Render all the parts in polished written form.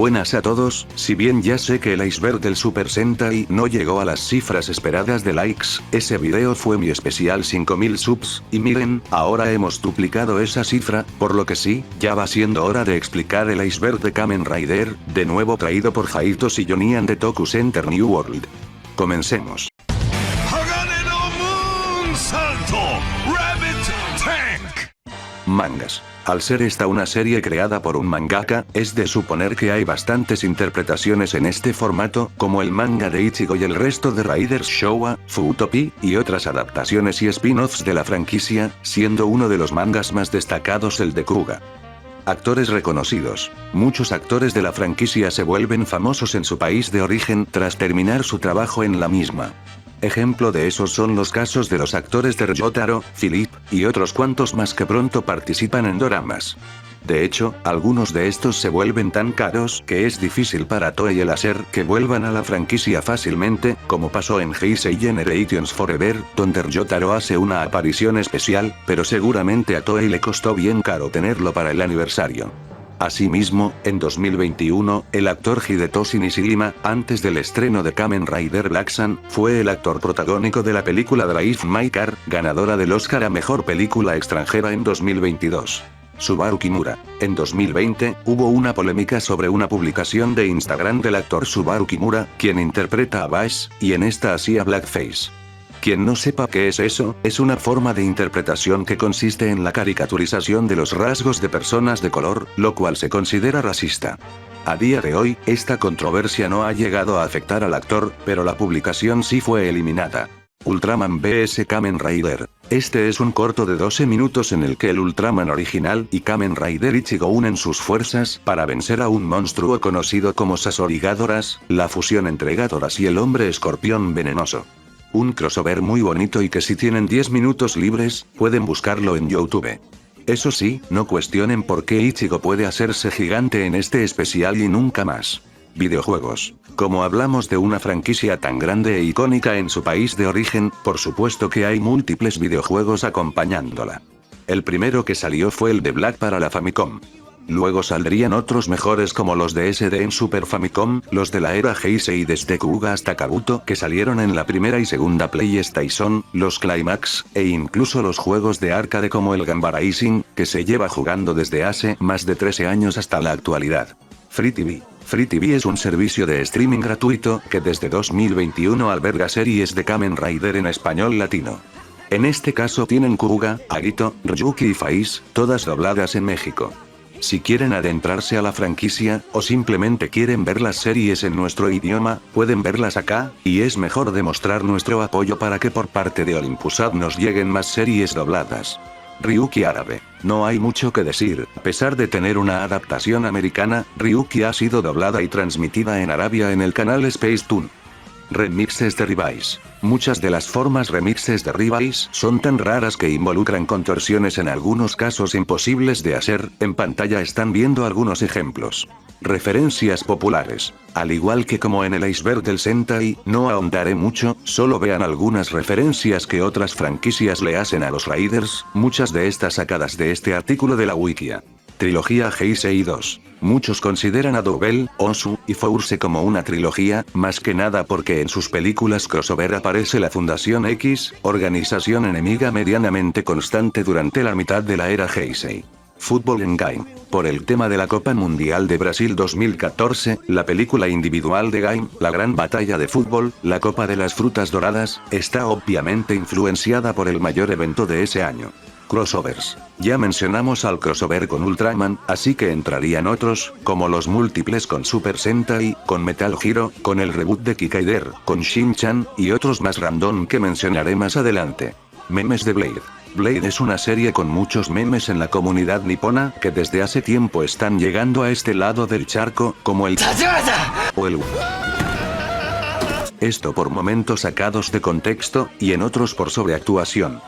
Buenas a todos, si bien ya sé que el iceberg del Super Sentai no llegó a las cifras esperadas de likes, ese video fue mi especial 5000 subs, y miren, ahora hemos duplicado esa cifra, por lo que sí, ya va siendo hora de explicar el iceberg de Kamen Rider, de nuevo traído por Jaitos y Jonian de Toku Center New World. Comencemos. Mangas. Al ser esta una serie creada por un mangaka, es de suponer que hay bastantes interpretaciones en este formato, como el manga de Ichigo y el resto de Raiders Showa, Futopi, y otras adaptaciones y spin-offs de la franquicia, siendo uno de los mangas más destacados el de Kuga. Actores reconocidos. Muchos actores de la franquicia se vuelven famosos en su país de origen tras terminar su trabajo en la misma. Ejemplo de esos son los casos de los actores de Ryotaro, Philip, y otros cuantos más que pronto participan en doramas. De hecho, algunos de estos se vuelven tan caros que es difícil para Toei el hacer que vuelvan a la franquicia fácilmente, como pasó en Heisei Generations Forever, donde Ryotaro hace una aparición especial, pero seguramente a Toei le costó bien caro tenerlo para el aniversario. Asimismo, en 2021, el actor Hidetoshi Nishijima, antes del estreno de Kamen Rider Black Sun, fue el actor protagónico de la película Drive My Car, ganadora del Oscar a Mejor Película Extranjera en 2022. Subaru Kimura. En 2020, hubo una polémica sobre una publicación de Instagram del actor Subaru Kimura, quien interpreta a Bash, y en esta hacía blackface. Quien no sepa qué es eso, es una forma de interpretación que consiste en la caricaturización de los rasgos de personas de color, lo cual se considera racista. A día de hoy, esta controversia no ha llegado a afectar al actor, pero la publicación sí fue eliminada. Ultraman vs Kamen Rider. Este es un corto de 12 minutos en el que el Ultraman original y Kamen Rider Ichigo unen sus fuerzas para vencer a un monstruo conocido como Sasorigadoras, la fusión entre Gadoras y el hombre escorpión venenoso. Un crossover muy bonito y que si tienen 10 minutos libres, pueden buscarlo en YouTube. Eso sí, no cuestionen por qué Ichigo puede hacerse gigante en este especial y nunca más. Videojuegos. Como hablamos de una franquicia tan grande e icónica en su país de origen, por supuesto que hay múltiples videojuegos acompañándola. El primero que salió fue el de Black para la Famicom. Luego saldrían otros mejores como los de SD en Super Famicom, los de la era Heisei desde Kuga hasta Kabuto que salieron en la primera y segunda PlayStation, los Climax, e incluso los juegos de arcade como el Gamba Racing, que se lleva jugando desde hace más de 13 años hasta la actualidad. Free TV. Free TV es un servicio de streaming gratuito que desde 2021 alberga series de Kamen Rider en español latino. En este caso tienen Kuga, Agito, Ryuki y Faiz, todas dobladas en México. Si quieren adentrarse a la franquicia, o simplemente quieren ver las series en nuestro idioma, pueden verlas acá, y es mejor demostrar nuestro apoyo para que por parte de Olympus nos lleguen más series dobladas. Ryuki árabe. No hay mucho que decir, a pesar de tener una adaptación americana, Ryuki ha sido doblada y transmitida en Arabia en el canal Space Toon. Remixes de Revice. Muchas de las formas remixes de Revice son tan raras que involucran contorsiones en algunos casos imposibles de hacer. En pantalla están viendo algunos ejemplos. Referencias populares. Al igual que como en el iceberg del Sentai, no ahondaré mucho, solo vean algunas referencias que otras franquicias le hacen a los Raiders, muchas de estas sacadas de este artículo de la Wikia. Trilogía Heisei 2. Muchos consideran a Double, Osu y Force como una trilogía, más que nada porque en sus películas crossover aparece la Fundación X, organización enemiga medianamente constante durante la mitad de la era Heisei. Fútbol en Game. Por el tema de la Copa Mundial de Brasil 2014, la película individual de Game, La Gran Batalla de Fútbol, la Copa de las Frutas Doradas, está obviamente influenciada por el mayor evento de ese año. Crossovers. Ya mencionamos al crossover con Ultraman, así que entrarían otros, como los múltiples con Super Sentai, con Metal Hero, con el reboot de Kikaider, con Shin-Chan, y otros más random que mencionaré más adelante. Memes de Blade. Blade es una serie con muchos memes en la comunidad nipona, que desde hace tiempo están llegando a este lado del charco, como el o el Esto por momentos sacados de contexto, y en otros por sobreactuación.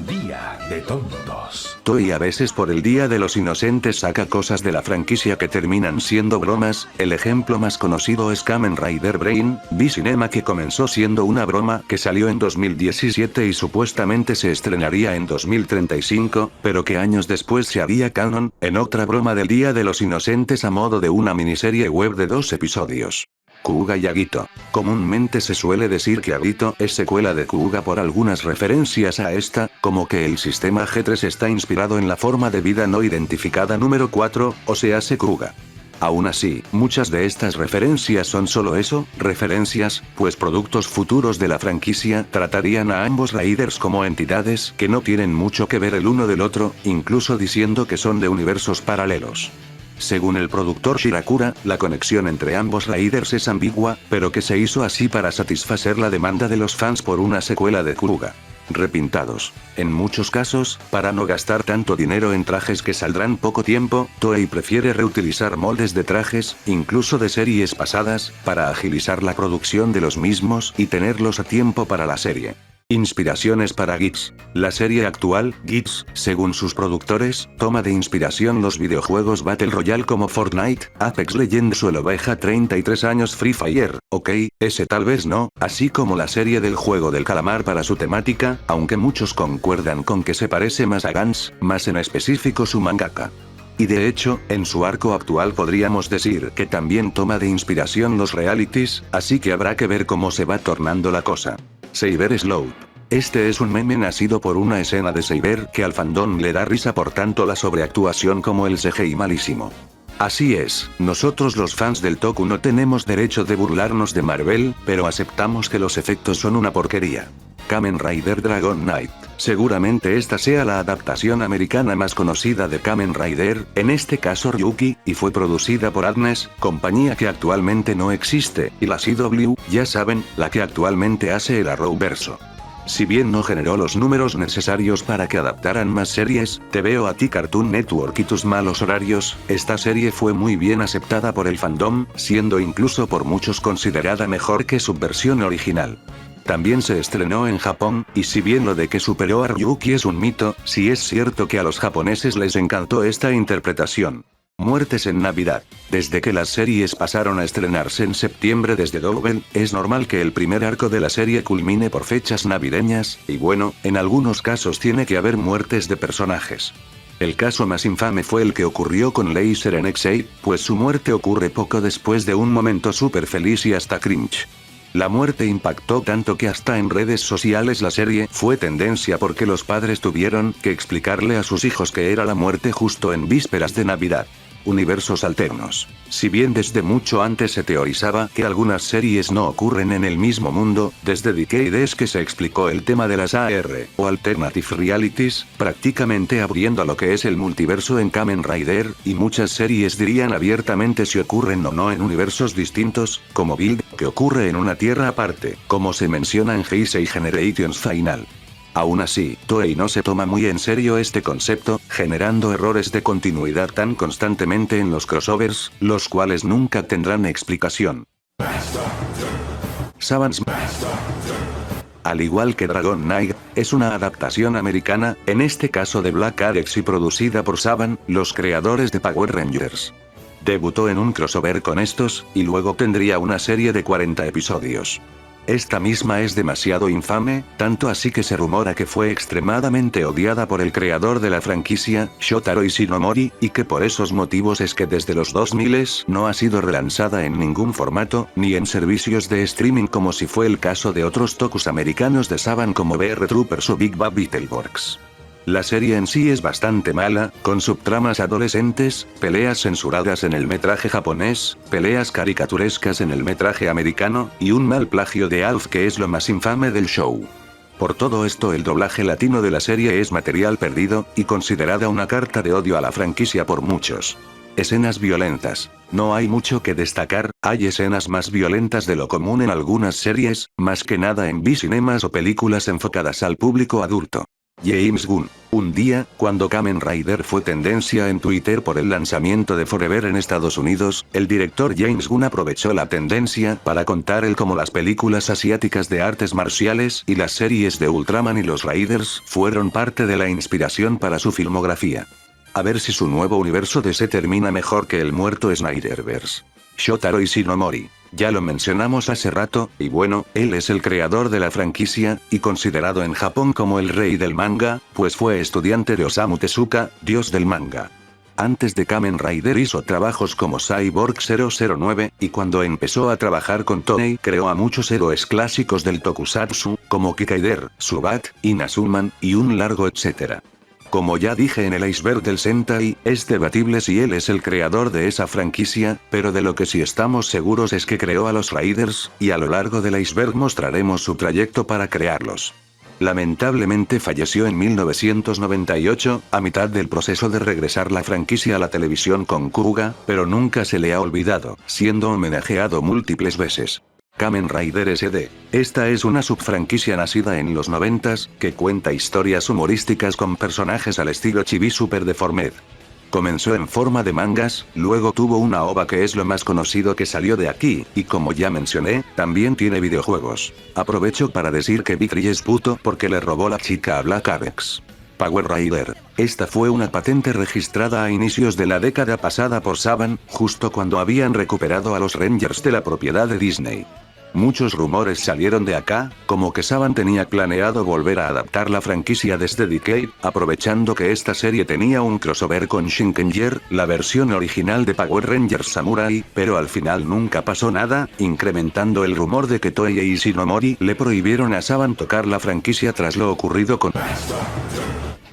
Día de tontos. Toei a veces por el Día de los Inocentes saca cosas de la franquicia que terminan siendo bromas. El ejemplo más conocido es Kamen Rider Brain V-Cinema, que comenzó siendo una broma que salió en 2017 y supuestamente se estrenaría en 2035, pero que años después se haría canon, en otra broma del Día de los Inocentes a modo de una miniserie web de 2 episodios. Kuuga y Agito. Comúnmente se suele decir que Agito es secuela de Kuuga por algunas referencias a esta, como que el sistema G3 está inspirado en la forma de vida no identificada número 4, o sea Kuuga. Aún así, muchas de estas referencias son solo eso, referencias, pues productos futuros de la franquicia tratarían a ambos Raiders como entidades que no tienen mucho que ver el uno del otro, incluso diciendo que son de universos paralelos. Según el productor Shirakura, la conexión entre ambos Raiders es ambigua, pero que se hizo así para satisfacer la demanda de los fans por una secuela de Kuuga. Repintados. En muchos casos, para no gastar tanto dinero en trajes que saldrán poco tiempo, Toei prefiere reutilizar moldes de trajes, incluso de series pasadas, para agilizar la producción de los mismos y tenerlos a tiempo para la serie. Inspiraciones para GITS. La serie actual, GITS, según sus productores, toma de inspiración los videojuegos Battle Royale como Fortnite, Apex Legends o el Oveja 33 años Free Fire, ok, ese tal vez no, así como la serie del juego del calamar para su temática, aunque muchos concuerdan con que se parece más a Gantz, más en específico su mangaka. Y de hecho, en su arco actual podríamos decir que también toma de inspiración los realities, así que habrá que ver cómo se va tornando la cosa. Saber Slope. Este es un meme nacido por una escena de Saber que al fandom le da risa por tanto la sobreactuación como el CGI malísimo. Así es, nosotros los fans del Toku no tenemos derecho de burlarnos de Marvel, pero aceptamos que los efectos son una porquería. Kamen Rider Dragon Knight. Seguramente esta sea la adaptación americana más conocida de Kamen Rider, en este caso Ryuki, y fue producida por Agnes, compañía que actualmente no existe, y la CW, ya saben, la que actualmente hace el Arrowverso. Si bien no generó los números necesarios para que adaptaran más series, Te Veo a ti Cartoon Network y tus malos horarios, esta serie fue muy bien aceptada por el fandom, siendo incluso por muchos considerada mejor que su versión original. También se estrenó en Japón, y si bien lo de que superó a Ryuki es un mito, sí es cierto que a los japoneses les encantó esta interpretación. Muertes en Navidad. Desde que las series pasaron a estrenarse en septiembre desde Double, es normal que el primer arco de la serie culmine por fechas navideñas, y bueno, en algunos casos tiene que haber muertes de personajes. El caso más infame fue el que ocurrió con Laser en X8, pues su muerte ocurre poco después de un momento súper feliz y hasta cringe. La muerte impactó tanto que hasta en redes sociales la serie fue tendencia porque los padres tuvieron que explicarle a sus hijos que era la muerte justo en vísperas de Navidad. Universos alternos. Si bien desde mucho antes se teorizaba que algunas series no ocurren en el mismo mundo, desde Decade es que se explicó el tema de las AR, o Alternative Realities, prácticamente abriendo a lo que es el multiverso en Kamen Rider, y muchas series dirían abiertamente si ocurren o no en universos distintos, como Build, que ocurre en una tierra aparte, como se menciona en Heisei Generations Final. Aún así, Toei no se toma muy en serio este concepto, generando errores de continuidad tan constantemente en los crossovers, los cuales nunca tendrán explicación. Savants. Al igual que Dragon Knight, es una adaptación americana, en este caso de Black Arex y producida por Saban, los creadores de Power Rangers. Debutó en un crossover con estos, y luego tendría una serie de 40 episodios. Esta misma es demasiado infame, tanto así que se rumora que fue extremadamente odiada por el creador de la franquicia, Shotaro Ishinomori, y que por esos motivos es que desde los 2000 no ha sido relanzada en ningún formato, ni en servicios de streaming como si fue el caso de otros tokus americanos de Saban como BR Troopers o Big Bad Beetleborgs. La serie en sí es bastante mala, con subtramas adolescentes, peleas censuradas en el metraje japonés, peleas caricaturescas en el metraje americano, y un mal plagio de Alf que es lo más infame del show. Por todo esto el doblaje latino de la serie es material perdido, y considerada una carta de odio a la franquicia por muchos. Escenas violentas. No hay mucho que destacar, hay escenas más violentas de lo común en algunas series, más que nada en V-Cinemas o películas enfocadas al público adulto. James Gunn. Un día, cuando Kamen Rider fue tendencia en Twitter por el lanzamiento de Forever en Estados Unidos, el director James Gunn aprovechó la tendencia para contar el cómo las películas asiáticas de artes marciales y las series de Ultraman y los Raiders fueron parte de la inspiración para su filmografía. A ver si su nuevo universo DC termina mejor que el muerto Snyderverse. Shotaro Ishinomori. Ya lo mencionamos hace rato, y bueno, él es el creador de la franquicia, y considerado en Japón como el rey del manga, pues fue estudiante de Osamu Tezuka, dios del manga. Antes de Kamen Rider hizo trabajos como Cyborg 009, y cuando empezó a trabajar con Toei creó a muchos héroes clásicos del tokusatsu, como Kikaider, Subat, Inazuman, y un largo etcétera. Como ya dije en el iceberg del Sentai, es debatible si él es el creador de esa franquicia, pero de lo que sí estamos seguros es que creó a los Raiders, y a lo largo del iceberg mostraremos su trayecto para crearlos. Lamentablemente falleció en 1998, a mitad del proceso de regresar la franquicia a la televisión con Kuga, pero nunca se le ha olvidado, siendo homenajeado múltiples veces. Kamen Rider SD. Esta es una subfranquicia nacida en los 90s, que cuenta historias humorísticas con personajes al estilo Chibi Super Deformed. Comenzó en forma de mangas, luego tuvo una OVA que es lo más conocido que salió de aquí, y como ya mencioné, también tiene videojuegos. Aprovecho para decir que Big es puto porque le robó la chica a Black Avex. Power Rider. Esta fue una patente registrada a inicios de la década pasada por Saban, justo cuando habían recuperado a los Rangers de la propiedad de Disney. Muchos rumores salieron de acá, como que Saban tenía planeado volver a adaptar la franquicia desde Decade, aprovechando que esta serie tenía un crossover con Shinkenger, la versión original de Power Rangers Samurai, pero al final nunca pasó nada, incrementando el rumor de que Toei e Ishinomori le prohibieron a Saban tocar la franquicia tras lo ocurrido con...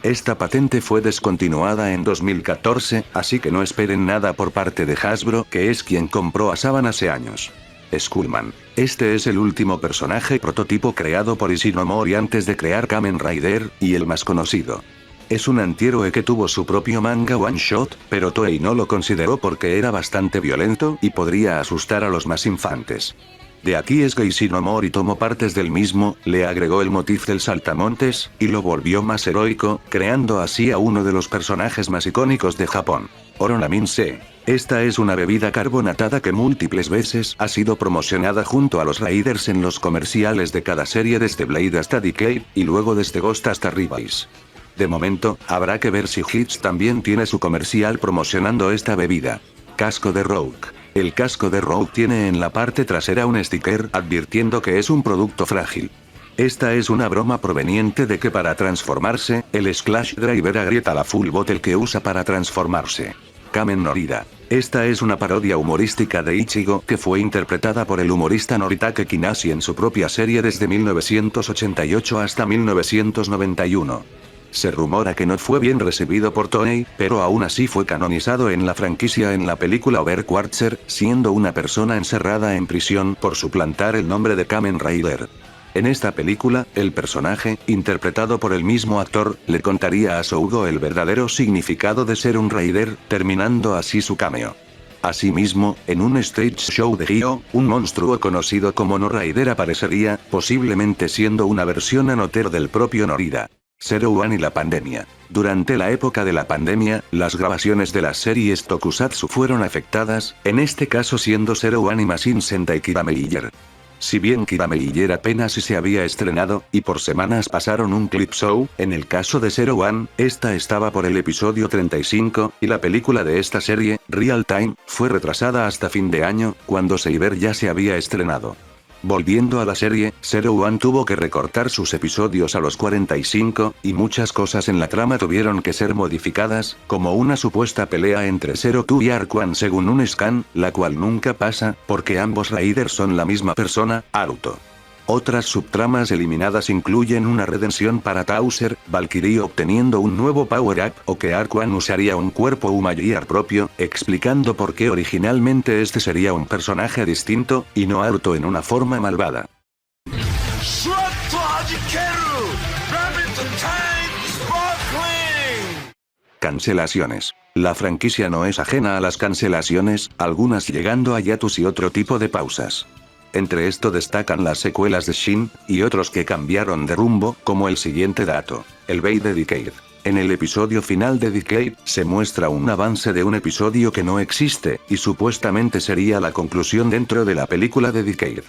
Esta patente fue descontinuada en 2014, así que no esperen nada por parte de Hasbro, que es quien compró a Saban hace años. Skullman. Este es el último personaje prototipo creado por Ishinomori antes de crear Kamen Rider, y el más conocido. Es un antihéroe que tuvo su propio manga One Shot, pero Toei no lo consideró porque era bastante violento y podría asustar a los más infantes. De aquí es que Ishinomori tomó partes del mismo, le agregó el motif del saltamontes, y lo volvió más heroico, creando así a uno de los personajes más icónicos de Japón. Oronamin C. Esta es una bebida carbonatada que múltiples veces ha sido promocionada junto a los Raiders en los comerciales de cada serie desde Blade hasta Decade, y luego desde Ghost hasta Rebase. De momento, habrá que ver si Hits también tiene su comercial promocionando esta bebida. Casco de Rogue. El casco de Rogue tiene en la parte trasera un sticker advirtiendo que es un producto frágil. Esta es una broma proveniente de que para transformarse, el Splash Driver agrieta la full bottle que usa para transformarse. Kamen Norida. Esta es una parodia humorística de Ichigo que fue interpretada por el humorista Noritake Kinashi en su propia serie desde 1988 hasta 1991. Se rumora que no fue bien recibido por Toei, pero aún así fue canonizado en la franquicia en la película Overquartzer, siendo una persona encerrada en prisión por suplantar el nombre de Kamen Rider. En esta película, el personaje, interpretado por el mismo actor, le contaría a Sougo el verdadero significado de ser un Raider, terminando así su cameo. Asimismo, en un stage show de Gyo, un monstruo conocido como No Rider aparecería, posiblemente siendo una versión anotero del propio Norida. Zero One y la pandemia. Durante la época de la pandemia, las grabaciones de las series Tokusatsu fueron afectadas, en este caso siendo Zero One y Machine Sentai Kirameiger. Si bien Kirameiger apenas si se había estrenado, y por semanas pasaron un clip show, en el caso de Zero One, esta estaba por el episodio 35, y la película de esta serie, Real Time, fue retrasada hasta fin de año, cuando Saber ya se había estrenado. Volviendo a la serie, Zero One tuvo que recortar sus episodios a los 45, y muchas cosas en la trama tuvieron que ser modificadas, como una supuesta pelea entre Zero Two y Arc One según un scan, la cual nunca pasa, porque ambos Raiders son la misma persona, Aruto. Otras subtramas eliminadas incluyen una redención para Tauser, Valkyrie obteniendo un nuevo power-up, o que Arc One usaría un cuerpo Umayyar propio, explicando por qué originalmente este sería un personaje distinto, y no Aruto en una forma malvada. Cancelaciones. La franquicia no es ajena a las cancelaciones, algunas llegando a hiatus y otro tipo de pausas. Entre esto destacan las secuelas de Shin, y otros que cambiaron de rumbo, como el siguiente dato. el Bay de Decade. En el episodio final de Decade, se muestra un avance de un episodio que no existe, y supuestamente sería la conclusión dentro de la película de Decade.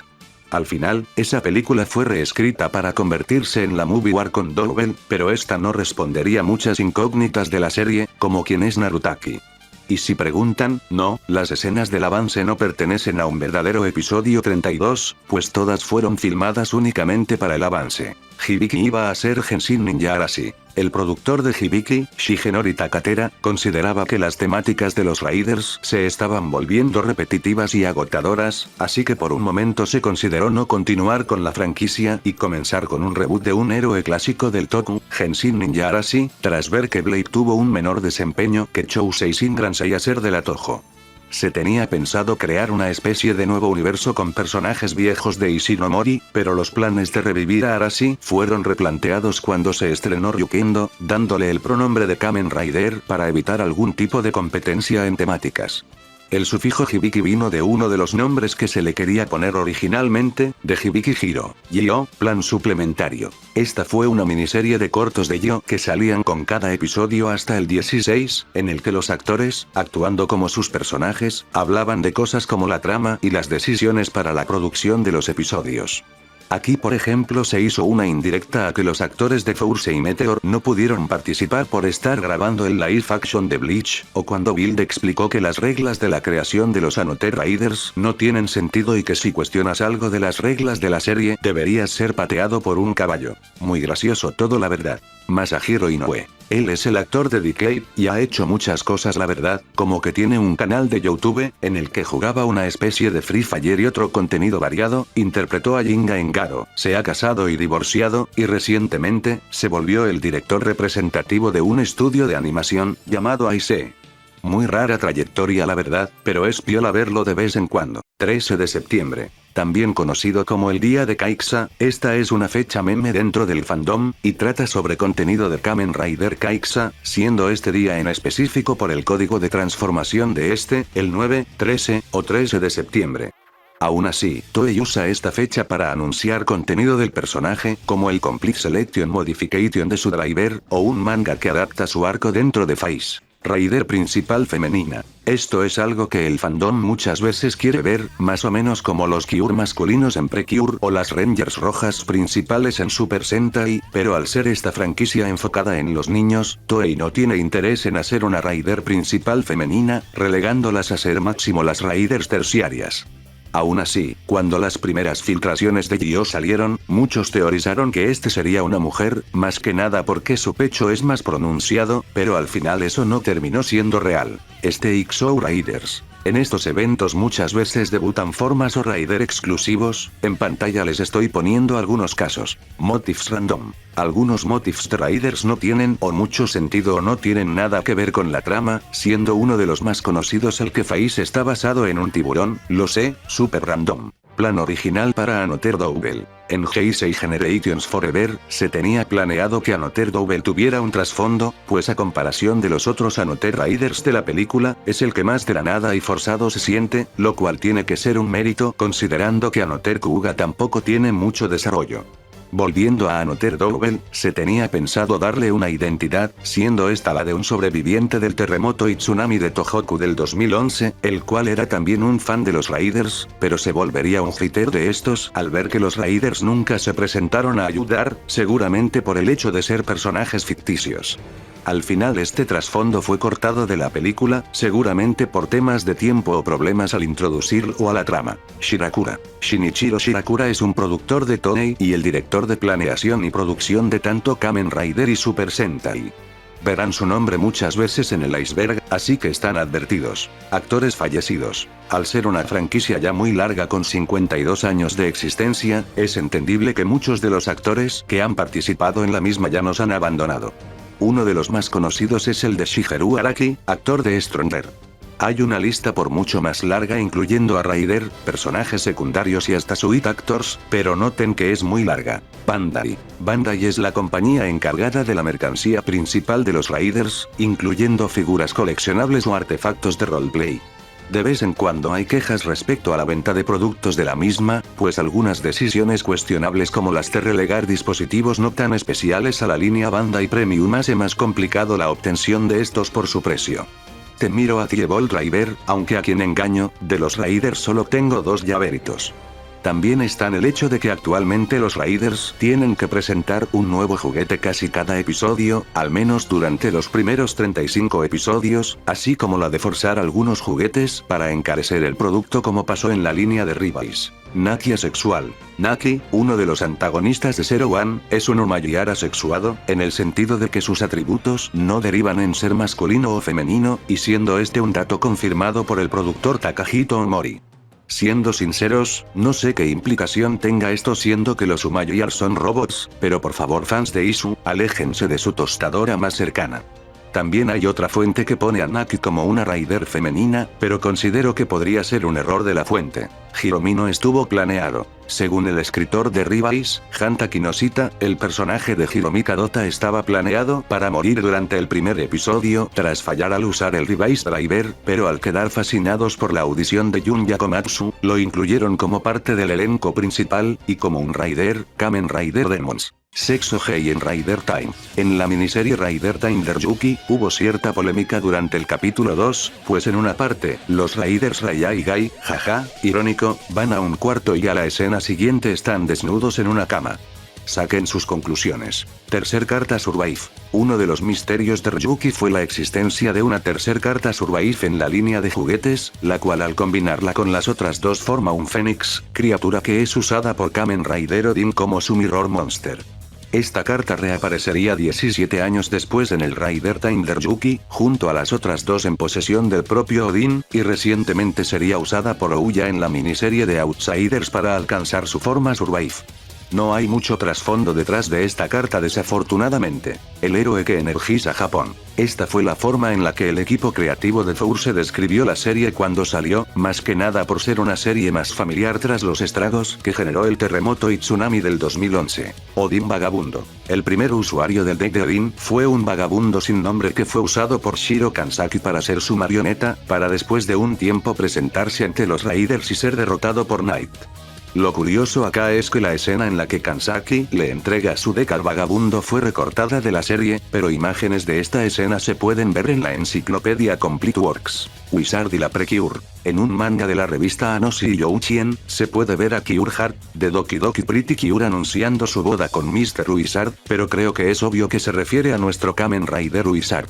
Al final, esa película fue reescrita para convertirse en la Movie War con Double, pero esta no respondería muchas incógnitas de la serie, como quién es Narutaki. Y si preguntan, no, las escenas del avance no pertenecen a un verdadero episodio 32, pues todas fueron filmadas únicamente para el avance. Hibiki iba a ser Genshin Ninja Arashi. El productor de Hibiki, Shigenori Takatera, consideraba que las temáticas de los Raiders se estaban volviendo repetitivas y agotadoras, así que por un momento se consideró no continuar con la franquicia y comenzar con un reboot de un héroe clásico del toku, Genshin Ninja Arashi, tras ver que Blade tuvo un menor desempeño que Chousei Shinran Seiyaser de la Toho. Se tenía pensado crear una especie de nuevo universo con personajes viejos de Ishinomori, pero los planes de revivir a Arashi fueron replanteados cuando se estrenó Ryukendo, dándole el pronombre de Kamen Rider para evitar algún tipo de competencia en temáticas. El sufijo Hibiki vino de uno de los nombres que se le quería poner originalmente, de Hibiki Hiro, Yo, plan suplementario. Esta fue una miniserie de cortos de Yo que salían con cada episodio hasta el 16, en el que los actores, actuando como sus personajes, hablaban de cosas como la trama y las decisiones para la producción de los episodios. Aquí por ejemplo se hizo una indirecta a que los actores de Force y Meteor no pudieron participar por estar grabando el live action de Bleach, o cuando Build explicó que las reglas de la creación de los Another Raiders no tienen sentido y que si cuestionas algo de las reglas de la serie deberías ser pateado por un caballo. Muy gracioso todo la verdad. Masahiro Inoue. Él es el actor de Decade, y ha hecho muchas cosas la verdad, como que tiene un canal de YouTube, en el que jugaba una especie de Free Fire y otro contenido variado, interpretó a Jinga en Garo, se ha casado y divorciado, y recientemente, se volvió el director representativo de un estudio de animación, llamado Aise. Muy rara trayectoria la verdad, pero es piola verlo de vez en cuando. 13 de septiembre. También conocido como el Día de Kaixa, esta es una fecha meme dentro del fandom, y trata sobre contenido de Kamen Rider Kaixa, siendo este día en específico por el código de transformación de este, el 9, 13 o 13 de septiembre. Aún así, Toei usa esta fecha para anunciar contenido del personaje, como el Complete Selection Modification de su driver, o un manga que adapta su arco dentro de Phase Rider principal femenina. Esto es algo que el fandom muchas veces quiere ver, más o menos como los Kyur masculinos en Precure o las Rangers rojas principales en Super Sentai, pero al ser esta franquicia enfocada en los niños, Toei no tiene interés en hacer una Rider principal femenina, relegándolas a ser máximo las Riders terciarias. Aún así, cuando las primeras filtraciones de Gyo salieron, muchos teorizaron que este sería una mujer, más que nada porque su pecho es más pronunciado, pero al final eso no terminó siendo real. XO Riders. En estos eventos muchas veces debutan formas o Rider exclusivos, en pantalla les estoy poniendo algunos casos. Motifs random. Algunos motifs de Riders no tienen o mucho sentido o no tienen nada que ver con la trama, siendo uno de los más conocidos el que Phase está basado en un tiburón, lo sé, super random. Plan original para Another Double. En Heisei Generations Forever, se tenía planeado que Another Double tuviera un trasfondo, pues a comparación de los otros Another Riders de la película, es el que más de la nada y forzado se siente, lo cual tiene que ser un mérito considerando que Another Kuga tampoco tiene mucho desarrollo. Volviendo a Another Double, se tenía pensado darle una identidad, siendo esta la de un sobreviviente del terremoto y tsunami de Tohoku del 2011, el cual era también un fan de los Raiders, pero se volvería un hater de estos al ver que los Raiders nunca se presentaron a ayudar, seguramente por el hecho de ser personajes ficticios. Al final este trasfondo fue cortado de la película, seguramente por temas de tiempo o problemas al introducirlo a la trama. Shirakura. Shinichiro Shirakura es un productor de Toei y el director de planeación y producción de tanto Kamen Rider y Super Sentai. Verán su nombre muchas veces en el iceberg, así que están advertidos. Actores fallecidos. Al ser una franquicia ya muy larga con 52 años de existencia, es entendible que muchos de los actores que han participado en la misma ya nos han abandonado. Uno de los más conocidos es el de Shigeru Araki, actor de Stronger. Hay una lista por mucho más larga incluyendo a Rider, personajes secundarios y hasta suite actors, pero noten que es muy larga. Bandai. Bandai es la compañía encargada de la mercancía principal de los Riders, incluyendo figuras coleccionables o artefactos de roleplay. De vez en cuando hay quejas respecto a la venta de productos de la misma, pues algunas decisiones cuestionables como las de relegar dispositivos no tan especiales a la línea Bandai Premium hace más complicado la obtención de estos por su precio. Te miro a ti Evolve Rider, aunque a quien engaño, de los Raiders solo tengo 2 llaveritos. También está en el hecho de que actualmente los Raiders tienen que presentar un nuevo juguete casi cada episodio, al menos durante los primeros 35 episodios, así como la de forzar algunos juguetes para encarecer el producto como pasó en la línea de Revice. Naki asexual. Naki, uno de los antagonistas de Zero One, es un Umayar asexuado, en el sentido de que sus atributos no derivan en ser masculino o femenino, y siendo este un dato confirmado por el productor Takahito Omori. Siendo sinceros, no sé qué implicación tenga esto siendo que los Umayar son robots, pero por favor fans de Isu, aléjense de su tostadora más cercana. También hay otra fuente que pone a Naki como una Raider femenina, pero considero que podría ser un error de la fuente. Hiromi no estuvo planeado. Según el escritor de Revice, Hanta Kinoshita, el personaje de Hiromi Kadota estaba planeado para morir durante el primer episodio tras fallar al usar el Revice Driver, pero al quedar fascinados por la audición de Jun Yakomatsu, lo incluyeron como parte del elenco principal, y como un Raider, Kamen Rider Demons. Sexo Gay en Rider Time. En la miniserie Rider Time de Ryuki, hubo cierta polémica durante el capítulo 2, pues en una parte, los Raiders Raya y Gai, jaja, irónico, van a un cuarto y a la escena siguiente están desnudos en una cama. Saquen sus conclusiones. Tercer carta Survive. Uno de los misterios de Ryuki fue la existencia de una tercer carta Survive en la línea de juguetes, la cual al combinarla con las otras dos forma un Fénix, criatura que es usada por Kamen Rider Odin como su Mirror Monster. Esta carta reaparecería 17 años después en el Rider Time de Ryuki, junto a las otras dos en posesión del propio Odin, y recientemente sería usada por Ouya en la miniserie de Outsiders para alcanzar su forma Survive. No hay mucho trasfondo detrás de esta carta desafortunadamente. El héroe que energiza Japón. Esta fue la forma en la que el equipo creativo de Force describió la serie cuando salió, más que nada por ser una serie más familiar tras los estragos que generó el terremoto y tsunami del 2011. Odin Vagabundo. El primer usuario del deck de Odin fue un vagabundo sin nombre que fue usado por Shiro Kansaki para ser su marioneta, para después de un tiempo presentarse ante los Raiders y ser derrotado por Knight. Lo curioso acá es que la escena en la que Kansaki le entrega su deck al vagabundo fue recortada de la serie, pero imágenes de esta escena se pueden ver en la enciclopedia Complete Works. Wizard y la Precure. En un manga de la revista Anoshi Youchien, se puede ver a Cure Heart, de Doki Doki Pretty Cure anunciando su boda con Mr. Wizard, pero creo que es obvio que se refiere a nuestro Kamen Rider Wizard.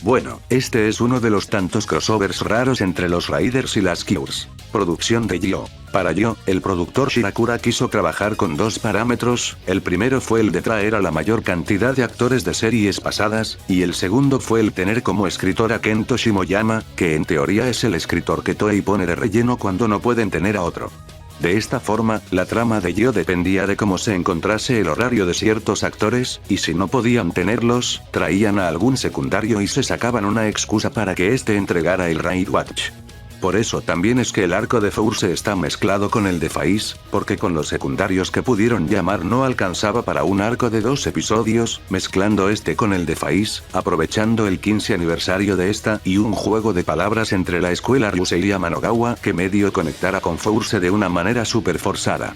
Bueno, este es uno de los tantos crossovers raros entre los Raiders y las Cures. Producción de Yo. Para Yo, el productor Shirakura quiso trabajar con dos parámetros, el primero fue el de traer a la mayor cantidad de actores de series pasadas, y el segundo fue el tener como escritor a Kento Shimoyama, que en teoría es el escritor que Toei pone de relleno cuando no pueden tener a otro. De esta forma, la trama de Yo dependía de cómo se encontrase el horario de ciertos actores, y si no podían tenerlos, traían a algún secundario y se sacaban una excusa para que éste entregara el Raid Watch. Por eso también es que el arco de Force está mezclado con el de Faiz, porque con los secundarios que pudieron llamar no alcanzaba para un arco de 2 episodios, mezclando este con el de Faiz, aprovechando el 15 aniversario de esta y un juego de palabras entre la escuela Ryusei y Amanogawa que medio conectara con Force de una manera súper forzada.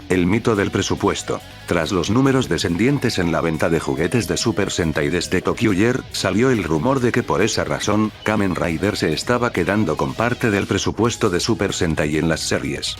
El mito del presupuesto. Tras los números descendientes en la venta de juguetes de Super Sentai desde Tokyo-Yer, salió el rumor de que por esa razón, Kamen Rider se estaba quedando con parte del presupuesto de Super Sentai en las series.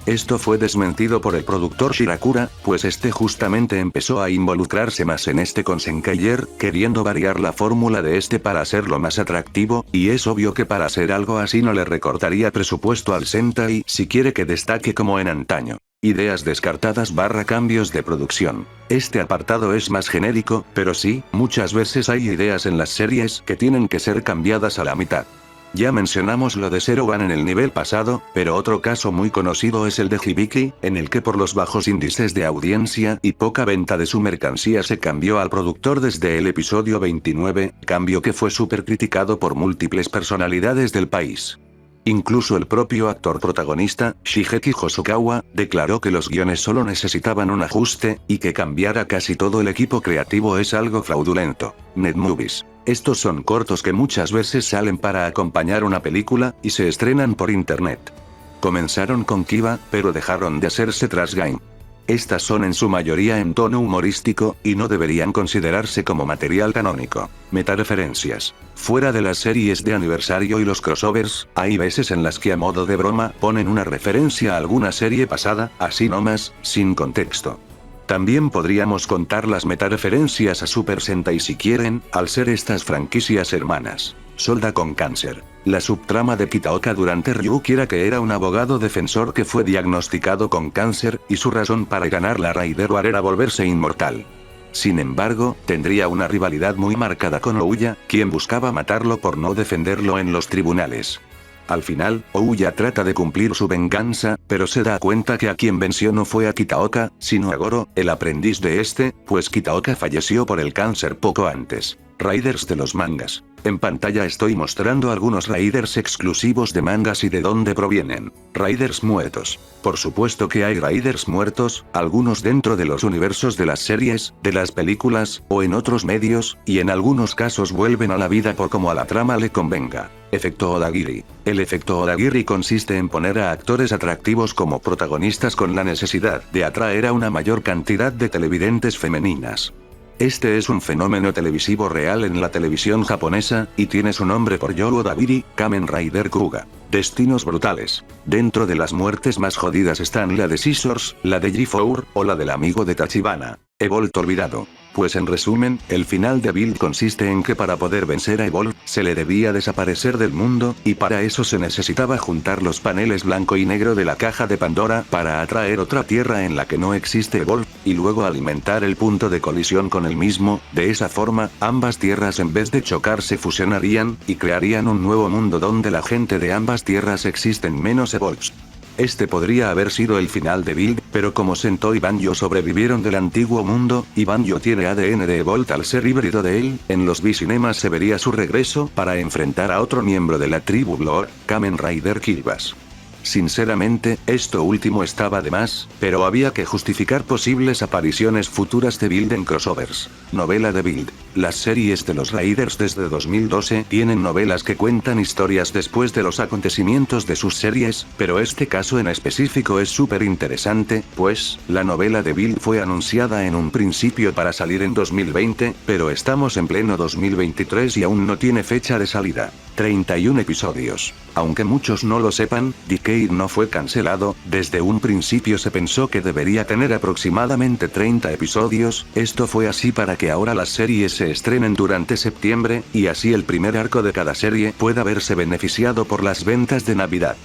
Esto fue desmentido por el productor Shirakura, pues este justamente empezó a involucrarse más en este con Senkaiger, queriendo variar la fórmula de este para hacerlo más atractivo, y es obvio que para hacer algo así no le recortaría presupuesto al Sentai si quiere que destaque como en antaño. Ideas descartadas / cambios de producción. Este apartado es más genérico, pero sí, muchas veces hay ideas en las series que tienen que ser cambiadas a la mitad. Ya mencionamos lo de Zero One en el nivel pasado, pero otro caso muy conocido es el de Hibiki, en el que por los bajos índices de audiencia y poca venta de su mercancía se cambió al productor desde el episodio 29, cambio que fue súper criticado por múltiples personalidades del país. Incluso el propio actor protagonista, Shigeki Hosokawa, declaró que los guiones solo necesitaban un ajuste, y que cambiar a casi todo el equipo creativo es algo fraudulento. Netmovies. Estos son cortos que muchas veces salen para acompañar una película, y se estrenan por internet. Comenzaron con Kiba, pero dejaron de hacerse tras Game. Estas son en su mayoría en tono humorístico, y no deberían considerarse como material canónico. Metareferencias. Fuera de las series de aniversario y los crossovers, hay veces en las que a modo de broma, ponen una referencia a alguna serie pasada, así nomás, sin contexto. También podríamos contar las metareferencias a Super Sentai si quieren, al ser estas franquicias hermanas. Solda con cáncer. La subtrama de Kitaoka durante Ryuki era que era un abogado defensor que fue diagnosticado con cáncer, y su razón para ganar la Raider War era volverse inmortal. Sin embargo, tendría una rivalidad muy marcada con Ouya, quien buscaba matarlo por no defenderlo en los tribunales. Al final, Ouya trata de cumplir su venganza, pero se da cuenta que a quien venció no fue a Kitaoka, sino a Goro, el aprendiz de este, pues Kitaoka falleció por el cáncer poco antes. Raiders de los mangas. En pantalla estoy mostrando algunos Raiders exclusivos de mangas y de dónde provienen. Raiders muertos. Por supuesto que hay Raiders muertos, algunos dentro de los universos de las series, de las películas, o en otros medios, y en algunos casos vuelven a la vida por como a la trama le convenga. Efecto Odagiri. El efecto Odagiri consiste en poner a actores atractivos como protagonistas con la necesidad de atraer a una mayor cantidad de televidentes femeninas. Este es un fenómeno televisivo real en la televisión japonesa, y tiene su nombre por Yo Odagiri, Kamen Rider Kuga. Destinos brutales. Dentro de las muertes más jodidas están la de Scissors, la de G4, o la del amigo de Tachibana, Evolt olvidado. Pues en resumen, el final de Build consiste en que para poder vencer a Evolt, se le debía desaparecer del mundo, y para eso se necesitaba juntar los paneles blanco y negro de la caja de Pandora para atraer otra tierra en la que no existe Evolt, y luego alimentar el punto de colisión con el mismo. De esa forma, ambas tierras en vez de chocar se fusionarían, y crearían un nuevo mundo donde la gente de ambas tierras existen menos Evolts. Este podría haber sido el final de Build, pero como Sento y Banjo sobrevivieron del antiguo mundo, y Banjo tiene ADN de Evolt al ser híbrido de él, en los V-Cinemas se vería su regreso para enfrentar a otro miembro de la tribu Blood, Kamen Rider Killbas. Sinceramente, esto último estaba de más, pero había que justificar posibles apariciones futuras de Build en crossovers. Novela de Build. Las series de los Raiders desde 2012 tienen novelas que cuentan historias después de los acontecimientos de sus series, pero este caso en específico es súper interesante, pues, la novela de Build fue anunciada en un principio para salir en 2020, pero estamos en pleno 2023 y aún no tiene fecha de salida. 31 episodios. Aunque muchos no lo sepan, Decade no fue cancelado, desde un principio se pensó que debería tener aproximadamente 30 episodios, esto fue así para que ahora las series se estrenen durante septiembre, y así el primer arco de cada serie pueda verse beneficiado por las ventas de Navidad.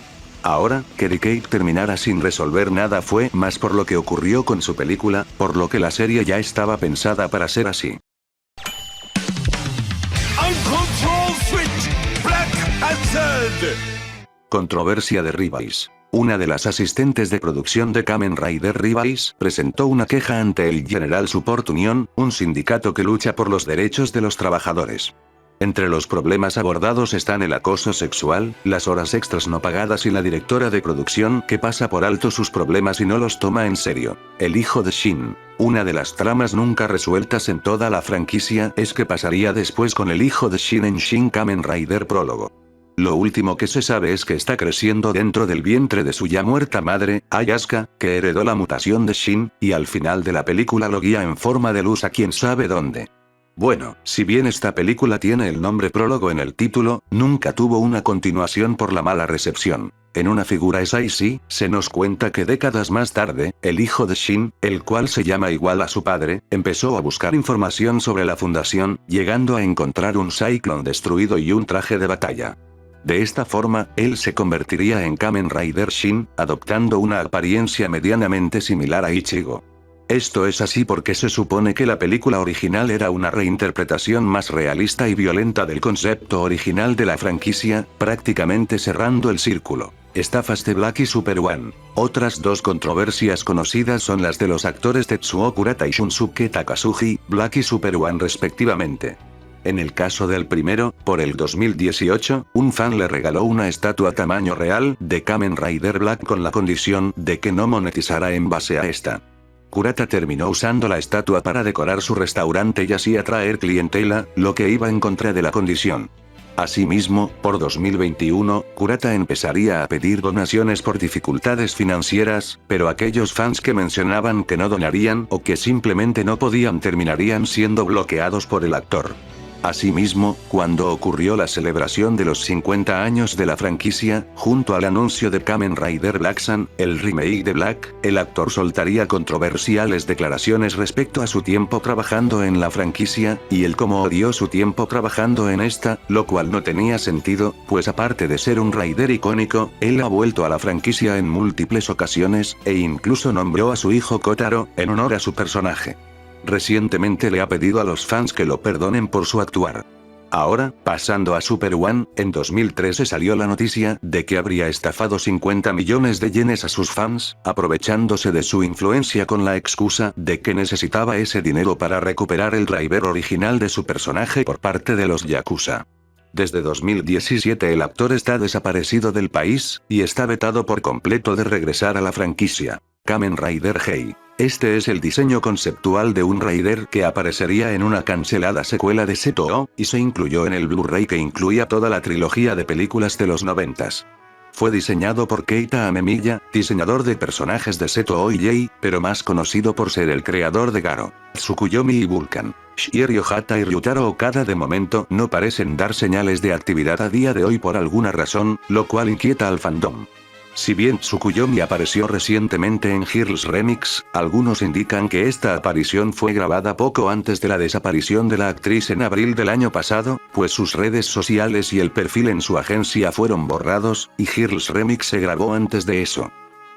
Ahora, que Decade terminara sin resolver nada fue más por lo que ocurrió con su película, por lo que la serie ya estaba pensada para ser así. Controversia de Revice. Una de las asistentes de producción de Kamen Rider Revice presentó una queja ante el General Support Union, un sindicato que lucha por los derechos de los trabajadores. Entre los problemas abordados están el acoso sexual, las horas extras no pagadas y la directora de producción que pasa por alto sus problemas y no los toma en serio. El hijo de Shin. Una de las tramas nunca resueltas en toda la franquicia es qué pasaría después con el hijo de Shin en Shin Kamen Rider Prólogo. Lo último que se sabe es que está creciendo dentro del vientre de su ya muerta madre, Ayaska, que heredó la mutación de Shin, y al final de la película lo guía en forma de luz a quién sabe dónde. Bueno, si bien esta película tiene el nombre Prólogo en el título, nunca tuvo una continuación por la mala recepción. En una figura SIC, se nos cuenta que décadas más tarde, el hijo de Shin, el cual se llama igual a su padre, empezó a buscar información sobre la fundación, llegando a encontrar un Cyclone destruido y un traje de batalla. De esta forma, él se convertiría en Kamen Rider Shin, adoptando una apariencia medianamente similar a Ichigo. Esto es así porque se supone que la película original era una reinterpretación más realista y violenta del concepto original de la franquicia, prácticamente cerrando el círculo. Estafas de Black y Super One. Otras dos controversias conocidas son las de los actores Tetsuo Kurata y Shunsuke Takasugi, Black y Super One respectivamente. En el caso del primero, por el 2018, un fan le regaló una estatua tamaño real de Kamen Rider Black con la condición de que no monetizara en base a esta. Kurata terminó usando la estatua para decorar su restaurante y así atraer clientela, lo que iba en contra de la condición. Asimismo, por 2021, Kurata empezaría a pedir donaciones por dificultades financieras, pero aquellos fans que mencionaban que no donarían o que simplemente no podían terminarían siendo bloqueados por el actor. Asimismo, cuando ocurrió la celebración de los 50 años de la franquicia, junto al anuncio de Kamen Rider Black Sun, el remake de Black, el actor soltaría controversiales declaraciones respecto a su tiempo trabajando en la franquicia, y el cómo odió su tiempo trabajando en esta, lo cual no tenía sentido, pues aparte de ser un Rider icónico, él ha vuelto a la franquicia en múltiples ocasiones, e incluso nombró a su hijo Kotaro, en honor a su personaje. Recientemente le ha pedido a los fans que lo perdonen por su actuar. Ahora, pasando a Super One, en 2013 salió la noticia de que habría estafado 50 millones de yenes a sus fans, aprovechándose de su influencia con la excusa de que necesitaba ese dinero para recuperar el driver original de su personaje por parte de los Yakuza. Desde 2017 el actor está desaparecido del país, y está vetado por completo de regresar a la franquicia. Kamen Rider Hei. Este es el diseño conceptual de un Rider que aparecería en una cancelada secuela de Seto-O, y se incluyó en el Blu-ray que incluía toda la trilogía de películas de los 90s. Fue diseñado por Keita Amemiya, diseñador de personajes de Seto-O y Jei, pero más conocido por ser el creador de Garo, Tsukuyomi y Vulcan. Shigeru Ohata y Ryutaro Okada de momento no parecen dar señales de actividad a día de hoy por alguna razón, lo cual inquieta al fandom. Si bien Tsukuyomi apareció recientemente en Girls Remix, algunos indican que esta aparición fue grabada poco antes de la desaparición de la actriz en abril del año pasado, pues sus redes sociales y el perfil en su agencia fueron borrados, y Girls Remix se grabó antes de eso.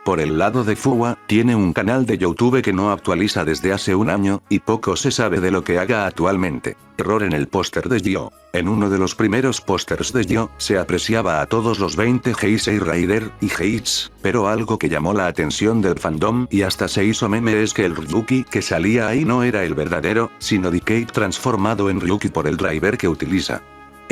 Por el lado de Fuwa, tiene un canal de YouTube que no actualiza desde hace un año, y poco se sabe de lo que haga actualmente. Error en el póster de Gyo. En uno de los primeros pósters de Gyo, se apreciaba a todos los 20 Heisei Rider y Heids, pero algo que llamó la atención del fandom y hasta se hizo meme es que el Ryuki que salía ahí no era el verdadero, sino Decade transformado en Ryuki por el driver que utiliza.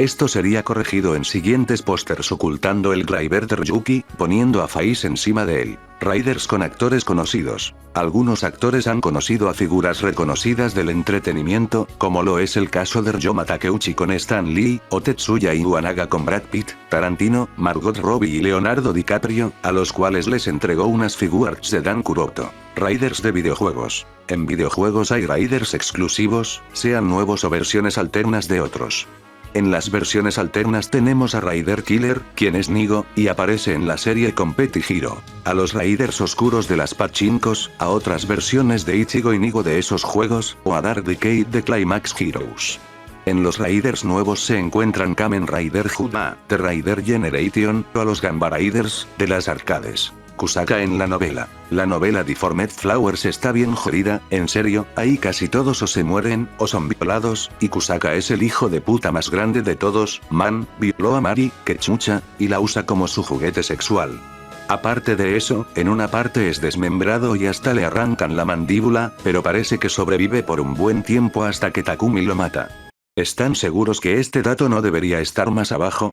Esto sería corregido en siguientes pósters ocultando el driver de Ryuki, poniendo a Faiz encima de él. Riders con actores conocidos. Algunos actores han conocido a figuras reconocidas del entretenimiento, como lo es el caso de Ryoma Takeuchi con Stan Lee, o Tetsuya Iwanaga con Brad Pitt, Tarantino, Margot Robbie y Leonardo DiCaprio, a los cuales les entregó unas figures de Dan Kuroto. Riders de videojuegos. En videojuegos hay riders exclusivos, sean nuevos o versiones alternas de otros. En las versiones alternas tenemos a Rider Killer, quien es Nigo, y aparece en la serie Competi Hero. A los Riders oscuros de las pachinkos, a otras versiones de Ichigo y Nigo de esos juegos, o a Dark Decade de Climax Heroes. En los Riders nuevos se encuentran Kamen Rider Huma, The Rider Generation, o a los Gamba Riders, de las arcades. Kusaka en la novela. La novela Deformed Flowers está bien jodida, en serio, ahí casi todos o se mueren, o son violados, y Kusaka es el hijo de puta más grande de todos, violó a Mari, que chucha, y la usa como su juguete sexual. Aparte de eso, en una parte es desmembrado y hasta le arrancan la mandíbula, pero parece que sobrevive por un buen tiempo hasta que Takumi lo mata. ¿Están seguros que este dato no debería estar más abajo?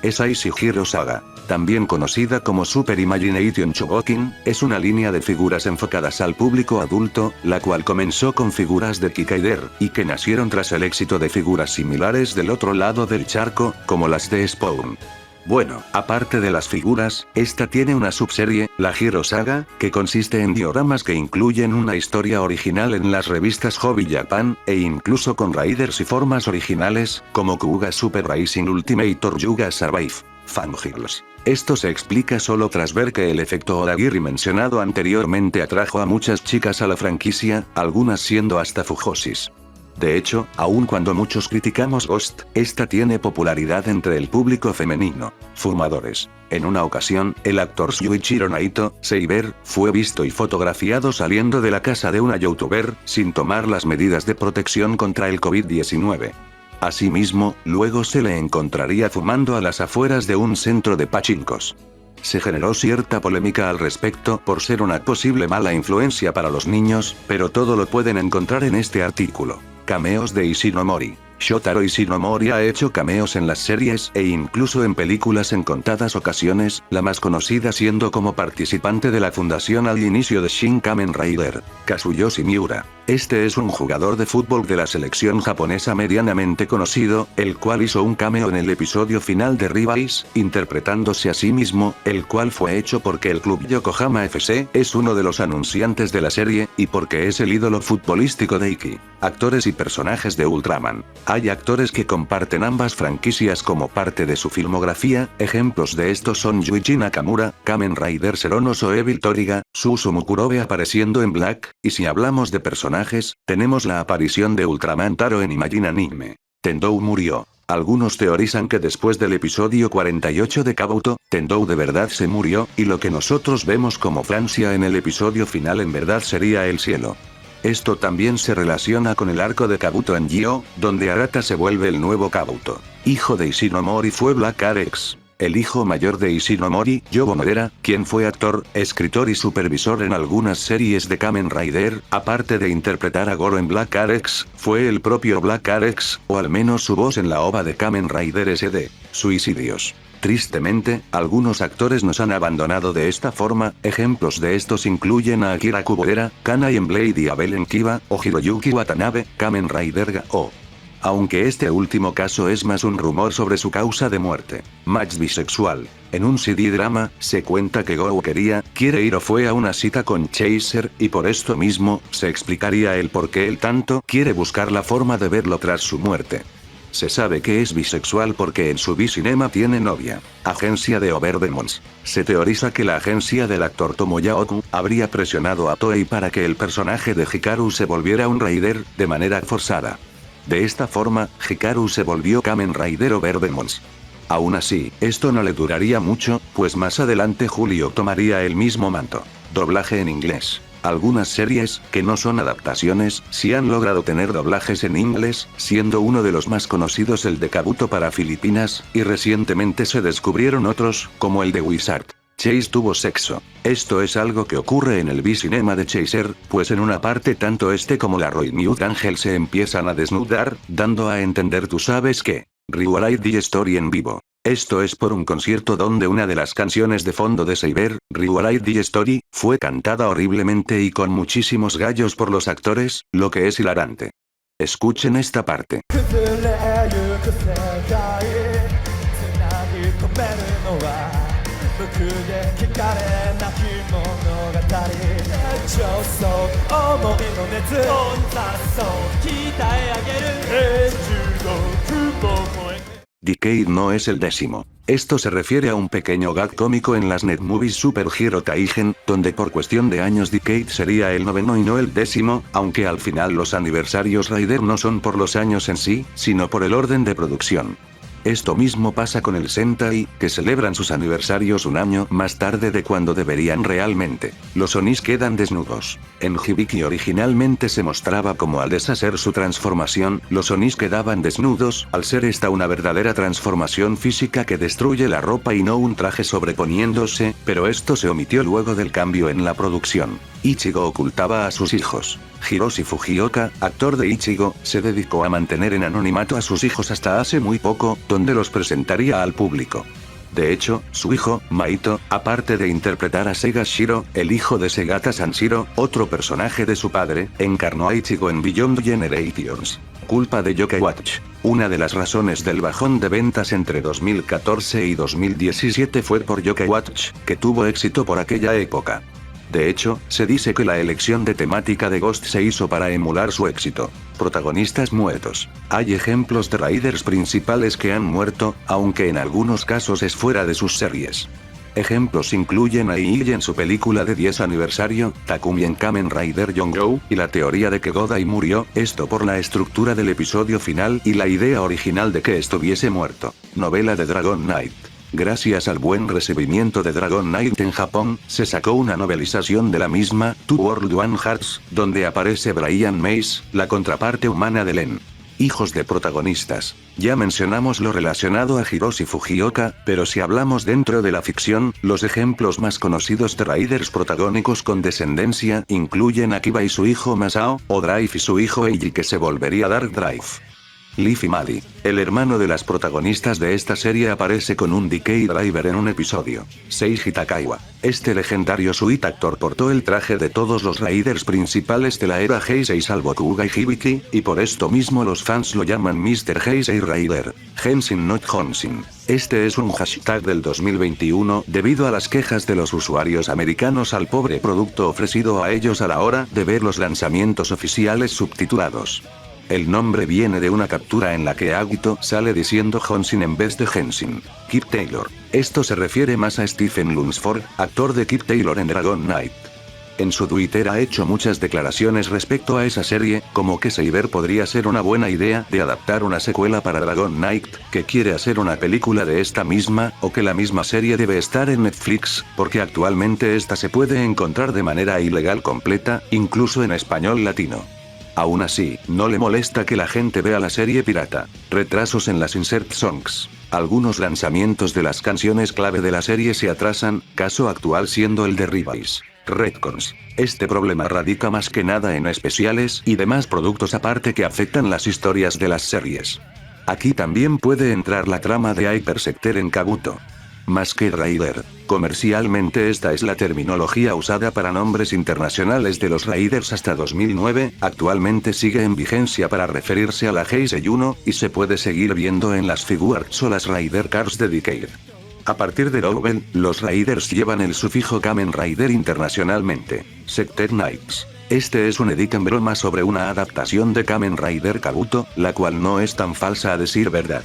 Es Aishihiro Saga, también conocida como Super Imagination Chogokin, es una línea de figuras enfocadas al público adulto, la cual comenzó con figuras de Kikaider, y que nacieron tras el éxito de figuras similares del otro lado del charco, como las de Spawn. Bueno, aparte de las figuras, esta tiene una subserie, la Hero Saga, que consiste en dioramas que incluyen una historia original en las revistas Hobby Japan, e incluso con riders y formas originales, como Kuuga Super Racing Ultimate or Yuga Survive. Fangirls. Esto se explica solo tras ver que el efecto Odagiri mencionado anteriormente atrajo a muchas chicas a la franquicia, algunas siendo hasta fujosis. De hecho, aun cuando muchos criticamos Ghost, esta tiene popularidad entre el público femenino. Fumadores. En una ocasión, el actor Shuichiro Naito, Seiber, fue visto y fotografiado saliendo de la casa de una youtuber, sin tomar las medidas de protección contra el COVID-19. Asimismo, luego se le encontraría fumando a las afueras de un centro de pachinkos. Se generó cierta polémica al respecto por ser una posible mala influencia para los niños, pero todo lo pueden encontrar en este artículo. Cameos de Ishinomori. Shotaro Ishinomori ha hecho cameos en las series e incluso en películas en contadas ocasiones, la más conocida siendo como participante de la fundación al inicio de Shin Kamen Rider, Kazuyoshi Miura. Este es un jugador de fútbol de la selección japonesa medianamente conocido, el cual hizo un cameo en el episodio final de Rebase, interpretándose a sí mismo, el cual fue hecho porque el club Yokohama FC es uno de los anunciantes de la serie, y porque es el ídolo futbolístico de Iki. Actores y personajes de Ultraman. Hay actores que comparten ambas franquicias como parte de su filmografía, ejemplos de estos son Yuichi Nakamura, Kamen Rider Zeronos o Evil Toriga, Susumu Kurobe apareciendo en Black, y si hablamos de personajes, tenemos la aparición de Ultraman Taro en Imagine Anime. Tendou murió. Algunos teorizan que después del episodio 48 de Kabuto, Tendou de verdad se murió, y lo que nosotros vemos como Francia en el episodio final en verdad sería el cielo. Esto también se relaciona con el arco de Kabuto en Gyo, donde Arata se vuelve el nuevo Kabuto. Hijo de Ishinomori fue Black Arex. El hijo mayor de Ishinomori, Yobo Madera, quien fue actor, escritor y supervisor en algunas series de Kamen Rider, aparte de interpretar a Goro en Black Arex, fue el propio Black Arex, o al menos su voz en la OVA de Kamen Rider SD, Suicidios. Tristemente, algunos actores nos han abandonado de esta forma, ejemplos de estos incluyen a Akira Kubodera, Kanai en Blade y Abel en Kiba, o Hiroyuki Watanabe, Kamen Rider Ga-O. Aunque este último caso es más un rumor sobre su causa de muerte. Match bisexual. En un CD drama, se cuenta que Go quiere ir o fue a una cita con Chaser, y por esto mismo, se explicaría el por qué él tanto quiere buscar la forma de verlo tras su muerte. Se sabe que es bisexual porque en su bicinema tiene novia. Agencia de Overdemons. Se teoriza que la agencia del actor Tomoya Oku habría presionado a Toei para que el personaje de Hikaru se volviera un Raider, de manera forzada. De esta forma, Hikaru se volvió Kamen Rider Overdemons. Aún así, esto no le duraría mucho, pues más adelante Julio tomaría el mismo manto. Doblaje en inglés. Algunas series, que no son adaptaciones, sí han logrado tener doblajes en inglés, siendo uno de los más conocidos el de Kabuto para Filipinas, y recientemente se descubrieron otros, como el de Wizard. Chase tuvo sexo. Esto es algo que ocurre en el bicinema de Chaser, pues en una parte tanto este como la Roy Newt Angel se empiezan a desnudar, dando a entender tú sabes qué. Rewrite the Story en vivo. Esto es por un concierto donde una de las canciones de fondo de Saber, Rewrite the Story, fue cantada horriblemente y con muchísimos gallos por los actores, lo que es hilarante. Escuchen esta parte. Decade no es el décimo. Esto se refiere a un pequeño gag cómico en las Netmovies Super Hero Taigen, donde por cuestión de años Decade sería el noveno y no el décimo, aunque al final los aniversarios Rider no son por los años en sí, sino por el orden de producción. Esto mismo pasa con el Sentai, que celebran sus aniversarios un año más tarde de cuando deberían realmente. Los Onis quedan desnudos. En Hibiki originalmente se mostraba como al deshacer su transformación, los Onis quedaban desnudos, al ser esta una verdadera transformación física que destruye la ropa y no un traje sobreponiéndose, pero esto se omitió luego del cambio en la producción. Ichigo ocultaba a sus hijos. Hiroshi Fujioka, actor de Ichigo, se dedicó a mantener en anonimato a sus hijos hasta hace muy poco, donde los presentaría al público. De hecho, su hijo, Maito, aparte de interpretar a Sega Shiro, el hijo de Segata Sanshiro, otro personaje de su padre, encarnó a Ichigo en Beyond Generations. Culpa de Yokai Watch. Una de las razones del bajón de ventas entre 2014 y 2017 fue por Yokai Watch, que tuvo éxito por aquella época. De hecho, se dice que la elección de temática de Ghost se hizo para emular su éxito. Protagonistas muertos. Hay ejemplos de Raiders principales que han muerto, aunque en algunos casos es fuera de sus series. Ejemplos incluyen a Ii en su película de 10 aniversario, Takumi en Kamen Rider Yongou, y la teoría de que Godai murió, esto por la estructura del episodio final y la idea original de que estuviese muerto. Novela de Dragon Knight. Gracias al buen recibimiento de Dragon Knight en Japón, se sacó una novelización de la misma, Two World One Hearts, donde aparece Brian Mace, la contraparte humana de Len. Hijos de protagonistas. Ya mencionamos lo relacionado a Hiroshi Fujioka, pero si hablamos dentro de la ficción, los ejemplos más conocidos de Raiders protagónicos con descendencia incluyen a Kiba y su hijo Masao, o Drive y su hijo Eiji que se volvería Dark Drive. Leafy Mali, el hermano de las protagonistas de esta serie, aparece con un Decay Driver en un episodio. Seiji Takaiwa, este legendario Suit actor portó el traje de todos los Raiders principales de la era Heisei salvo Kuga y Hibiki, y por esto mismo los fans lo llaman Mr. Heisei Raider. Henshin not Honshin. Este es un hashtag del 2021 debido a las quejas de los usuarios americanos al pobre producto ofrecido a ellos a la hora de ver los lanzamientos oficiales subtitulados. El nombre viene de una captura en la que Agito sale diciendo Honshin en vez de Henshin. Kip Taylor. Esto se refiere más a Stephen Lunsford, actor de Kip Taylor en Dragon Knight. En su Twitter ha hecho muchas declaraciones respecto a esa serie, como que Saber podría ser una buena idea de adaptar una secuela para Dragon Knight, que quiere hacer una película de esta misma, o que la misma serie debe estar en Netflix, porque actualmente esta se puede encontrar de manera ilegal completa, incluso en español latino. Aún así, no le molesta que la gente vea la serie pirata. Retrasos en las insert songs. Algunos lanzamientos de las canciones clave de la serie se atrasan, caso actual siendo el de Revice. Retcons. Este problema radica más que nada en especiales y demás productos aparte que afectan las historias de las series. Aquí también puede entrar la trama de Hypersector en Kabuto. Masked Rider. Comercialmente esta es la terminología usada para nombres internacionales de los Raiders hasta 2009, actualmente sigue en vigencia para referirse a la Heisei 1, y se puede seguir viendo en las figures o las Raider Cars de Decade. A partir de Lowell, los Raiders llevan el sufijo Kamen Rider internacionalmente. Sector Knights. Este es un edit en broma sobre una adaptación de Kamen Rider Kabuto, la cual no es tan falsa a decir verdad.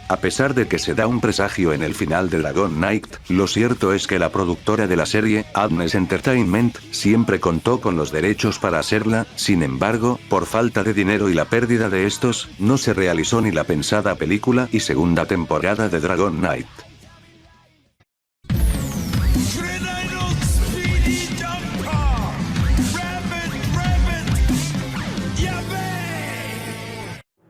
A pesar de que se da un presagio en el final de Dragon Knight, lo cierto es que la productora de la serie, Adnes Entertainment, siempre contó con los derechos para hacerla, sin embargo, por falta de dinero y la pérdida de estos, no se realizó ni la pensada película y segunda temporada de Dragon Knight.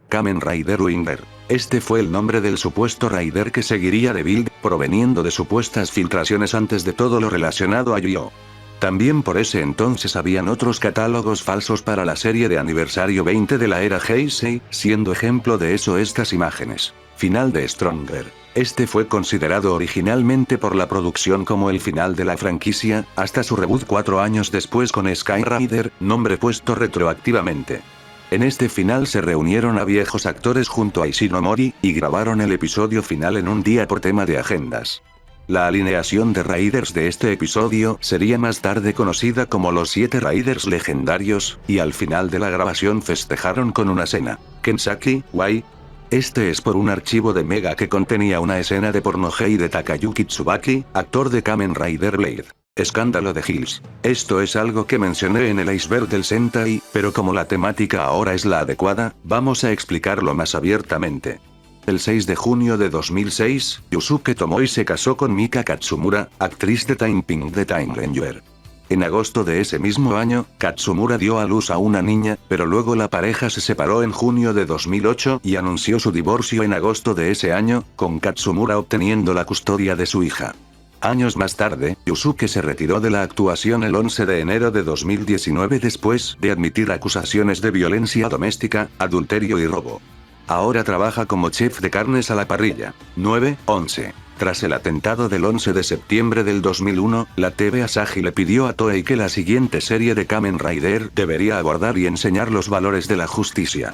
Kamen Rider Winger. Este fue el nombre del supuesto Raider que seguiría de Build, proveniendo de supuestas filtraciones antes de todo lo relacionado a Yu-Gi-Oh! También por ese entonces habían otros catálogos falsos para la serie de aniversario 20 de la era Heisei, siendo ejemplo de eso estas imágenes. Final de Stronger. Este fue considerado originalmente por la producción como el final de la franquicia, hasta su reboot 4 años después con Sky Rider, nombre puesto retroactivamente. En este final se reunieron a viejos actores junto a Ishinomori, y grabaron el episodio final en un día por tema de agendas. La alineación de Raiders de este episodio sería más tarde conocida como los 7 Raiders legendarios, y al final de la grabación festejaron con una cena. Kensaki, Wai. Este es por un archivo de Mega que contenía una escena de pornogei de Takayuki Tsubaki, actor de Kamen Rider Blade. Escándalo de Hills. Esto es algo que mencioné en el iceberg del Sentai, pero como la temática ahora es la adecuada, vamos a explicarlo más abiertamente. El 6 de junio de 2006, Yusuke Tomoi se casó con Mika Katsumura, actriz de Time Pink de Time Ranger. En agosto de ese mismo año, Katsumura dio a luz a una niña, pero luego la pareja se separó en junio de 2008 y anunció su divorcio en agosto de ese año, con Katsumura obteniendo la custodia de su hija. Años más tarde, Yusuke se retiró de la actuación el 11 de enero de 2019 después de admitir acusaciones de violencia doméstica, adulterio y robo. Ahora trabaja como chef de carnes a la parrilla. 9-11. Tras el atentado del 11 de septiembre del 2001, la TV Asahi le pidió a Toei que la siguiente serie de Kamen Rider debería abordar y enseñar los valores de la justicia.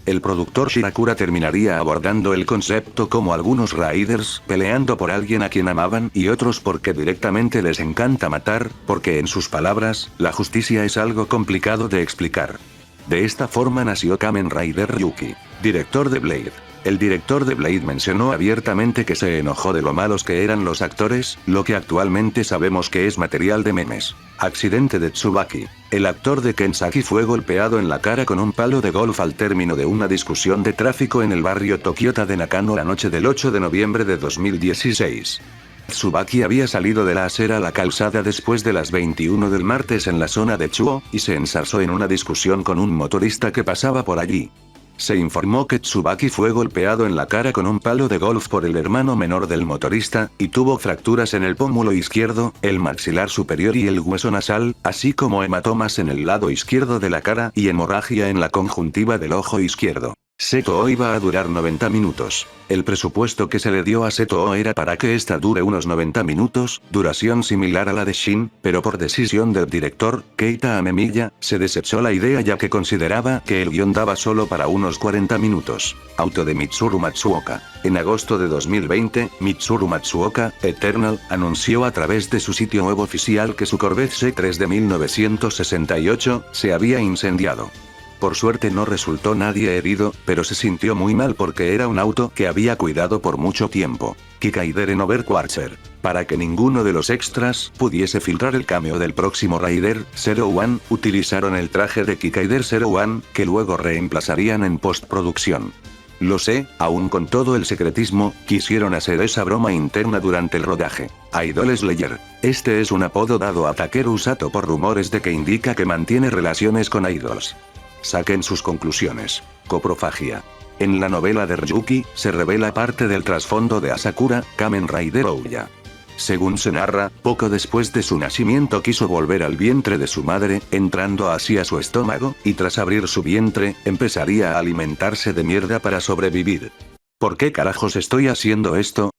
El productor Shirakura terminaría abordando el concepto como algunos Raiders peleando por alguien a quien amaban y otros porque directamente les encanta matar, porque en sus palabras, la justicia es algo complicado de explicar. De esta forma nació Kamen Rider Yuki, director de Blade. El director de Blade mencionó abiertamente que se enojó de lo malos que eran los actores, lo que actualmente sabemos que es material de memes. Accidente de Tsubaki. El actor de Kensaki fue golpeado en la cara con un palo de golf al término de una discusión de tráfico en el barrio Tokiota de Nakano la noche del 8 de noviembre de 2016. Tsubaki había salido de la acera a la calzada después de las 21 del martes en la zona de Chuo, y se enzarzó en una discusión con un motorista que pasaba por allí. Se informó que Tsubaki fue golpeado en la cara con un palo de golf por el hermano menor del motorista, y tuvo fracturas en el pómulo izquierdo, el maxilar superior y el hueso nasal, así como hematomas en el lado izquierdo de la cara y hemorragia en la conjuntiva del ojo izquierdo. Seto iba a durar 90 minutos. El presupuesto que se le dio a Seto era para que esta dure unos 90 minutos, duración similar a la de Shin, pero por decisión del director, Keita Amemiya, se desechó la idea ya que consideraba que el guión daba solo para unos 40 minutos. Auto de Mitsuru Matsuoka. En agosto de 2020, Mitsuru Matsuoka, Eternal, anunció a través de su sitio web oficial que su Corvette C3 de 1968 se había incendiado. Por suerte no resultó nadie herido, pero se sintió muy mal porque era un auto que había cuidado por mucho tiempo. Kikaidere no Quartzer. Para que ninguno de los extras pudiese filtrar el cameo del próximo Raider, Zero One, utilizaron el traje de Kikaider Zero One, que luego reemplazarían en postproducción. Lo sé, aún con todo el secretismo, quisieron hacer esa broma interna durante el rodaje. Idol Slayer. Este es un apodo dado a Takeru Sato por rumores de que indica que mantiene relaciones con idols. Saquen sus conclusiones. Coprofagia. En la novela de Ryuki, se revela parte del trasfondo de Asakura, Kamen Rider Ouya. Según se narra, poco después de su nacimiento quiso volver al vientre de su madre, entrando así a su estómago, y tras abrir su vientre, empezaría a alimentarse de mierda para sobrevivir. ¿Por qué carajos estoy haciendo esto?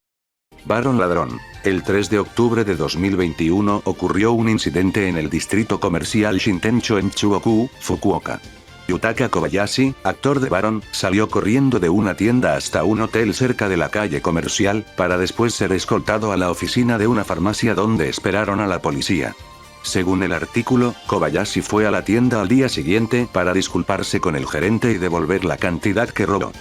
Baron Ladrón. El 3 de octubre de 2021 ocurrió un incidente en el distrito comercial Shintencho en Chugoku, Fukuoka. Yutaka Kobayashi, actor de Baron, salió corriendo de una tienda hasta un hotel cerca de la calle comercial, para después ser escoltado a la oficina de una farmacia donde esperaron a la policía. Según el artículo, Kobayashi fue a la tienda al día siguiente para disculparse con el gerente y devolver la cantidad que robó.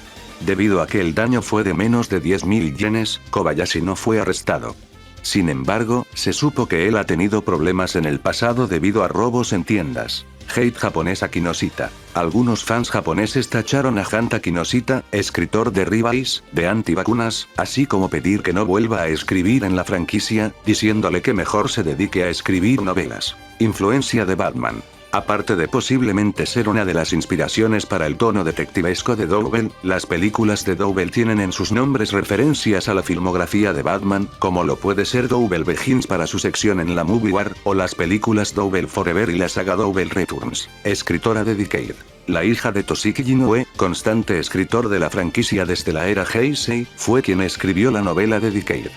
Debido a que el daño fue de menos de 10.000 yenes, Kobayashi no fue arrestado. Sin embargo, se supo que él ha tenido problemas en el pasado debido a robos en tiendas. Hate japonés a Kinoshita. Algunos fans japoneses tacharon a Hanta Kinoshita, escritor de Rebase, de antivacunas, así como pedir que no vuelva a escribir en la franquicia, diciéndole que mejor se dedique a escribir novelas. Influencia de Batman. Aparte de posiblemente ser una de las inspiraciones para el tono detectivesco de Double, las películas de Double tienen en sus nombres referencias a la filmografía de Batman, como lo puede ser Double Begins para su sección en la Movie War, o las películas Double Forever y la saga Double Returns. Escritora de Decade. La hija de Toshiki Inoue, constante escritor de la franquicia desde la era Heisei, fue quien escribió la novela de Decade.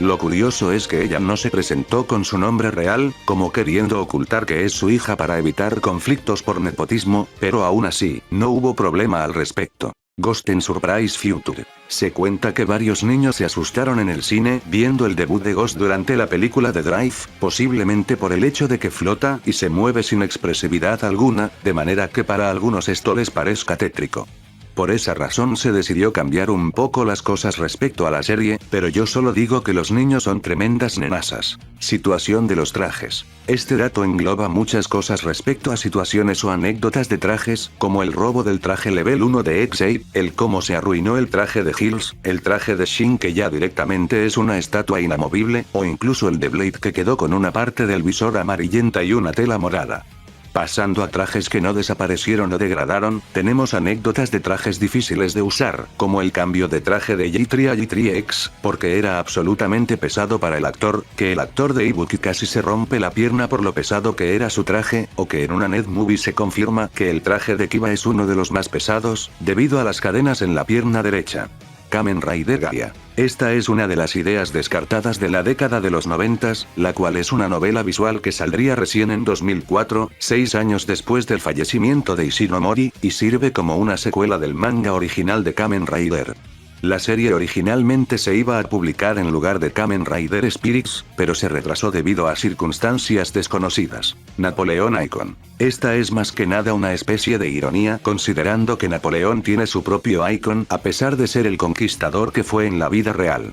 Lo curioso es que ella no se presentó con su nombre real, como queriendo ocultar que es su hija para evitar conflictos por nepotismo, pero aún así, no hubo problema al respecto. Ghost in Surprise Future. Se cuenta que varios niños se asustaron en el cine viendo el debut de Ghost durante la película de Drive, posiblemente por el hecho de que flota y se mueve sin expresividad alguna, de manera que para algunos esto les parezca tétrico. Por esa razón se decidió cambiar un poco las cosas respecto a la serie, pero yo solo digo que los niños son tremendas nenasas. Situación de los trajes. Este dato engloba muchas cosas respecto a situaciones o anécdotas de trajes, como el robo del traje level 1 de X-8, el cómo se arruinó el traje de Hills, el traje de Shin que ya directamente es una estatua inamovible, o incluso el de Blade que quedó con una parte del visor amarillenta y una tela morada. Pasando a trajes que no desaparecieron o degradaron, tenemos anécdotas de trajes difíciles de usar, como el cambio de traje de G3 a G3X, porque era absolutamente pesado para el actor, que el actor de Ibuki casi se rompe la pierna por lo pesado que era su traje, o que en una net movie se confirma que el traje de Kiba es uno de los más pesados, debido a las cadenas en la pierna derecha. Kamen Rider Gaia. Esta es una de las ideas descartadas de la década de los 90, la cual es una novela visual que saldría recién en 2004, 6 años después del fallecimiento de Ishinomori, y sirve como una secuela del manga original de Kamen Rider. La serie originalmente se iba a publicar en lugar de Kamen Rider Spirits, pero se retrasó debido a circunstancias desconocidas. Napoleón Icon. Esta es más que nada una especie de ironía, considerando que Napoleón tiene su propio icon a pesar de ser el conquistador que fue en la vida real.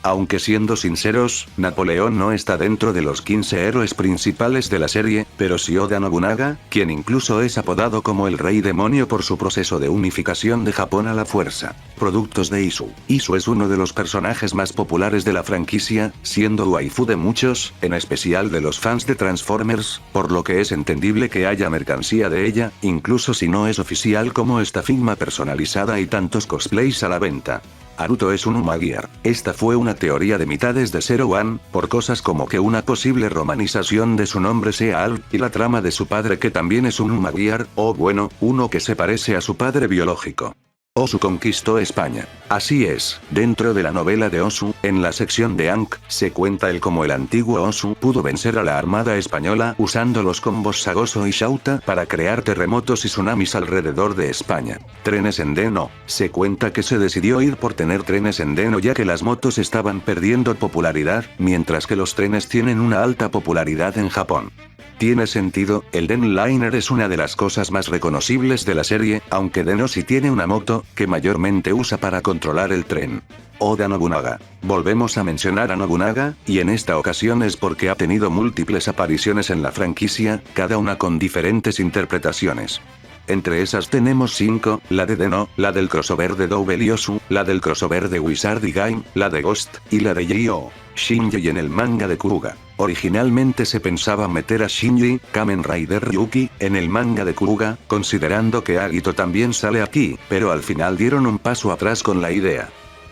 Aunque siendo sinceros, Napoleón no está dentro de los 15 héroes principales de la serie, pero sí Oda Nobunaga, quien incluso es apodado como el Rey Demonio por su proceso de unificación de Japón a la fuerza. Productos de Isu. Isu es uno de los personajes más populares de la franquicia, siendo waifu de muchos, en especial de los fans de Transformers, por lo que es entendible que haya mercancía de ella, incluso si no es oficial como esta figma personalizada y tantos cosplays a la venta. Haruto es un Umagear. Esta fue una teoría de mitades de Zero One, por cosas como que una posible romanización de su nombre sea Al, y la trama de su padre que también es un Umagear, o bueno, uno que se parece a su padre biológico. Osu conquistó España. Así es, dentro de la novela de Osu, en la sección de Ankh, se cuenta el cómo el antiguo Osu pudo vencer a la armada española usando los combos Sagoso y Shauta para crear terremotos y tsunamis alrededor de España. Trenes en Deno. Se cuenta que se decidió ir por tener trenes en Deno ya que las motos estaban perdiendo popularidad, mientras que los trenes tienen una alta popularidad en Japón. Tiene sentido, el Den Liner es una de las cosas más reconocibles de la serie, aunque Deno sí tiene una moto, que mayormente usa para controlar el tren. Oda Nobunaga. Volvemos a mencionar a Nobunaga, y en esta ocasión es porque ha tenido múltiples apariciones en la franquicia, cada una con diferentes interpretaciones. Entre esas tenemos 5, la de Deno, la del crossover de Double y Osu, la del crossover de Wizard y Game, la de Ghost, y la de J.O. Shinji en el manga de Kuruga. Originalmente se pensaba meter a Shinji, Kamen Rider Ryuki, en el manga de Kuruga, considerando que Agito también sale aquí, pero al final dieron un paso atrás con la idea.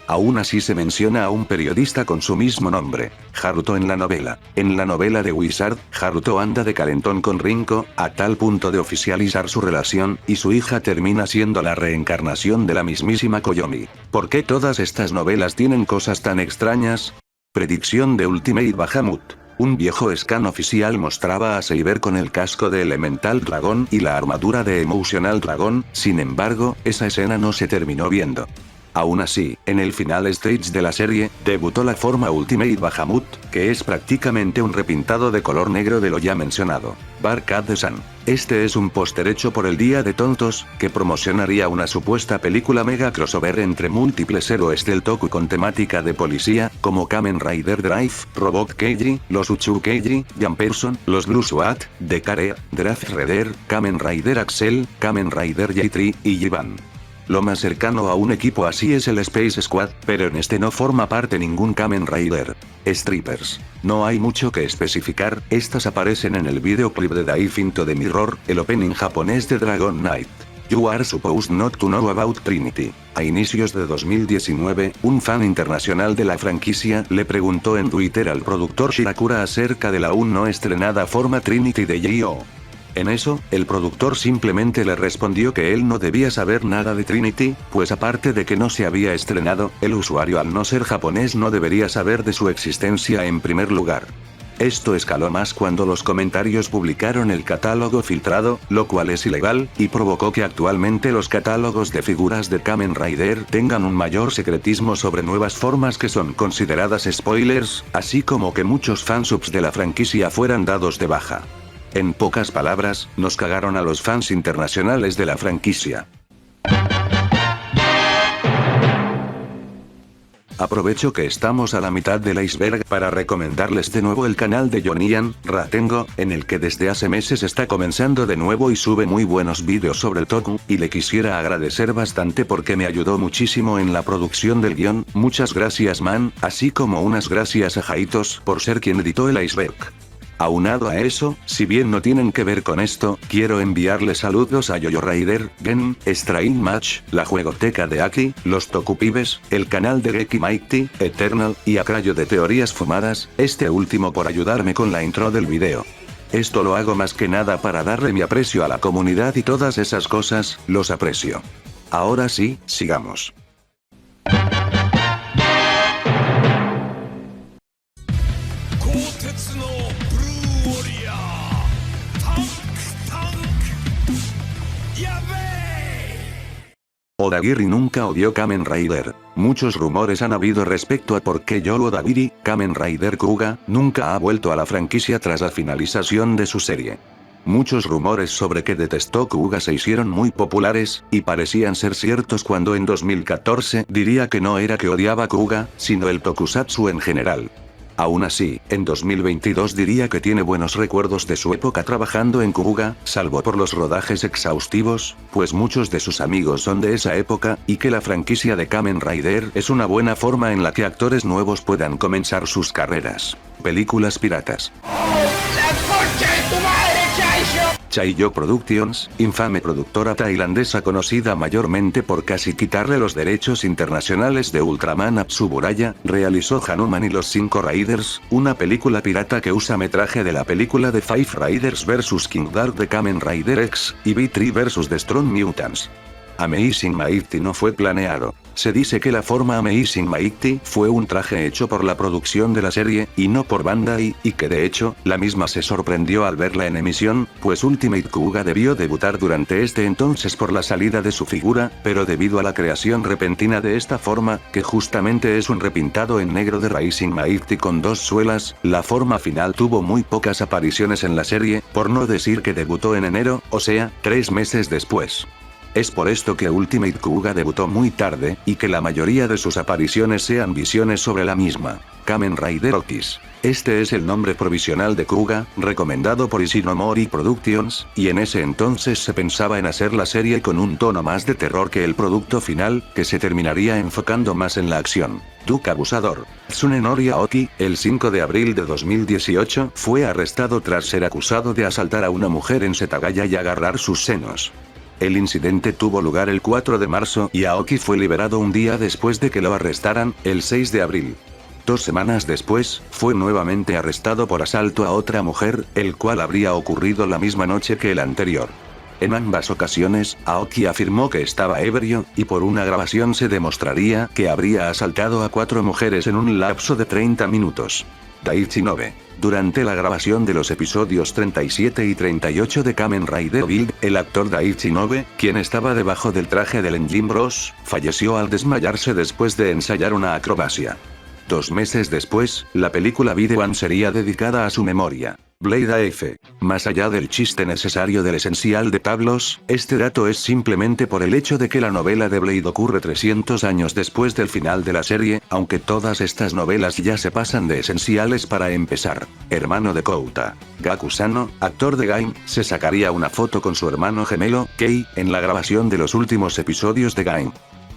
Aún así se menciona a un periodista con su mismo nombre, Haruto en la novela. En la novela de Wizard, Haruto anda de calentón con Rinko, a tal punto de oficializar su relación, y su hija termina siendo la reencarnación de la mismísima Koyomi. ¿Por qué todas estas novelas tienen cosas tan extrañas? Predicción de Ultimate Bahamut. Un viejo scan oficial mostraba a Saber con el casco de Elemental Dragon y la armadura de Emotional Dragon, sin embargo, esa escena no se terminó viendo. Aún así, en el final stage de la serie, debutó la forma Ultimate Bahamut, que es prácticamente un repintado de color negro de lo ya mencionado. Barcade de Sun. Este es un póster hecho por el Día de Tontos, que promocionaría una supuesta película mega crossover entre múltiples héroes del Toku con temática de policía, como Kamen Rider Drive, Robot Keiji, los Uchu Keiji, Jumperson, los Blue SWAT, Dekare, Draft Redder, Kamen Rider Axel, Kamen Rider J3, y Jiban. Lo más cercano a un equipo así es el Space Squad, pero en este no forma parte ningún Kamen Rider. Strippers. No hay mucho que especificar, estas aparecen en el videoclip de Dive into the Mirror, el opening japonés de Dragon Knight. You are supposed not to know about Trinity. A inicios de 2019, un fan internacional de la franquicia le preguntó en Twitter al productor Shirakura acerca de la aún no estrenada forma Trinity de J.O. En eso, el productor simplemente le respondió que él no debía saber nada de Trinity, pues aparte de que no se había estrenado, el usuario al no ser japonés no debería saber de su existencia en primer lugar. Esto escaló más cuando los comentarios publicaron el catálogo filtrado, lo cual es ilegal, y provocó que actualmente los catálogos de figuras de Kamen Rider tengan un mayor secretismo sobre nuevas formas que son consideradas spoilers, así como que muchos fansubs de la franquicia fueran dados de baja. En pocas palabras, nos cagaron a los fans internacionales de la franquicia. Aprovecho que estamos a la mitad del iceberg para recomendarles de nuevo el canal de Jonian, Ratengo, en el que desde hace meses está comenzando de nuevo y sube muy buenos vídeos sobre el Toku, y le quisiera agradecer bastante porque me ayudó muchísimo en la producción del guión, muchas gracias man, así como unas gracias a Jaitos por ser quien editó el iceberg. Aunado a eso, si bien no tienen que ver con esto, quiero enviarle saludos a Yoyo Rider, Gen, Strain Match, la juegoteca de Aki, los Tokupibes, el canal de Geki Mighty, Eternal, y a Crayo de Teorías Fumadas, este último por ayudarme con la intro del video. Esto lo hago más que nada para darle mi aprecio a la comunidad y todas esas cosas, los aprecio. Ahora sí, sigamos. Odagiri nunca odió Kamen Rider. Muchos rumores han habido respecto a por qué Yo Odagiri, Kamen Rider Kuga, nunca ha vuelto a la franquicia tras la finalización de su serie. Muchos rumores sobre que detestó Kuga se hicieron muy populares, y parecían ser ciertos cuando en 2014 diría que no era que odiaba Kuga, sino el tokusatsu en general. Aún así, en 2022 diría que tiene buenos recuerdos de su época trabajando en Kuga, salvo por los rodajes exhaustivos, pues muchos de sus amigos son de esa época, y que la franquicia de Kamen Rider es una buena forma en la que actores nuevos puedan comenzar sus carreras. Películas piratas. ¡La concha de tu madre, Chaisho! Chaeyo Productions, infame productora tailandesa conocida mayormente por casi quitarle los derechos internacionales de Ultraman a Tsuburaya, realizó Hanuman y los 5 Raiders, una película pirata que usa metraje de la película de Five Raiders vs King Dark de Kamen Rider X, y V3 vs The Strong Mutants. Amazing Mighty no fue planeado. Se dice que la forma Amazing Mighty fue un traje hecho por la producción de la serie, y no por Bandai, y que de hecho, la misma se sorprendió al verla en emisión, pues Ultimate Kuuga debió debutar durante este entonces por la salida de su figura, pero debido a la creación repentina de esta forma, que justamente es un repintado en negro de Rising Mighty con 2 suelas, la forma final tuvo muy pocas apariciones en la serie, por no decir que debutó en enero, o sea, 3 meses después. Es por esto que Ultimate Kuuga debutó muy tarde, y que la mayoría de sus apariciones sean visiones sobre la misma. Kamen Rider Okis. Este es el nombre provisional de Kuuga, recomendado por Ishinomori Productions, y en ese entonces se pensaba en hacer la serie con un tono más de terror que el producto final, que se terminaría enfocando más en la acción. Duke Abusador. Tsunenori Aoki, el 5 de abril de 2018, fue arrestado tras ser acusado de asaltar a una mujer en Setagaya y agarrar sus senos. El incidente tuvo lugar el 4 de marzo y Aoki fue liberado un día después de que lo arrestaran, el 6 de abril. 2 semanas después, fue nuevamente arrestado por asalto a otra mujer, el cual habría ocurrido la misma noche que el anterior. En ambas ocasiones, Aoki afirmó que estaba ebrio, y por una grabación se demostraría que habría asaltado a 4 mujeres en un lapso de 30 minutos. Daichi Nobe. Durante la grabación de los episodios 37 y 38 de Kamen Rider Build, el actor Daichi Nobe, quien estaba debajo del traje del Engine Bros, falleció al desmayarse después de ensayar una acrobacia. 2 meses después, la película Video One sería dedicada a su memoria. Blade AF. Más allá del chiste necesario del esencial de Tablos, este dato es simplemente por el hecho de que la novela de Blade ocurre 300 años después del final de la serie, aunque todas estas novelas ya se pasan de esenciales para empezar. Hermano de Kouta. Gaku Sano, actor de Gaim, se sacaría una foto con su hermano gemelo, Kei, en la grabación de los últimos episodios de Gaim.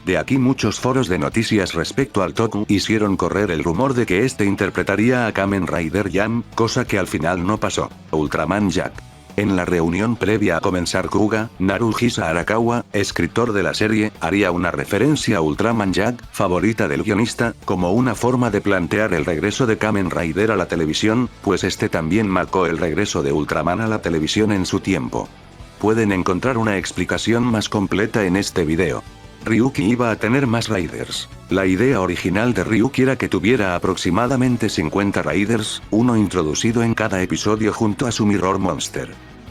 De aquí muchos foros de noticias respecto al Toku hicieron correr el rumor de que este interpretaría a Kamen Rider Jam, cosa que al final no pasó. Ultraman Jack. En la reunión previa a comenzar Kuuga, Naruhisa Arakawa, escritor de la serie, haría una referencia a Ultraman Jack, favorita del guionista, como una forma de plantear el regreso de Kamen Rider a la televisión, pues este también marcó el regreso de Ultraman a la televisión en su tiempo. Pueden encontrar una explicación más completa en este video. Ryuki iba a tener más Riders. La idea original de Ryuki era que tuviera aproximadamente 50 Riders, uno introducido en cada episodio junto a su Mirror Monster.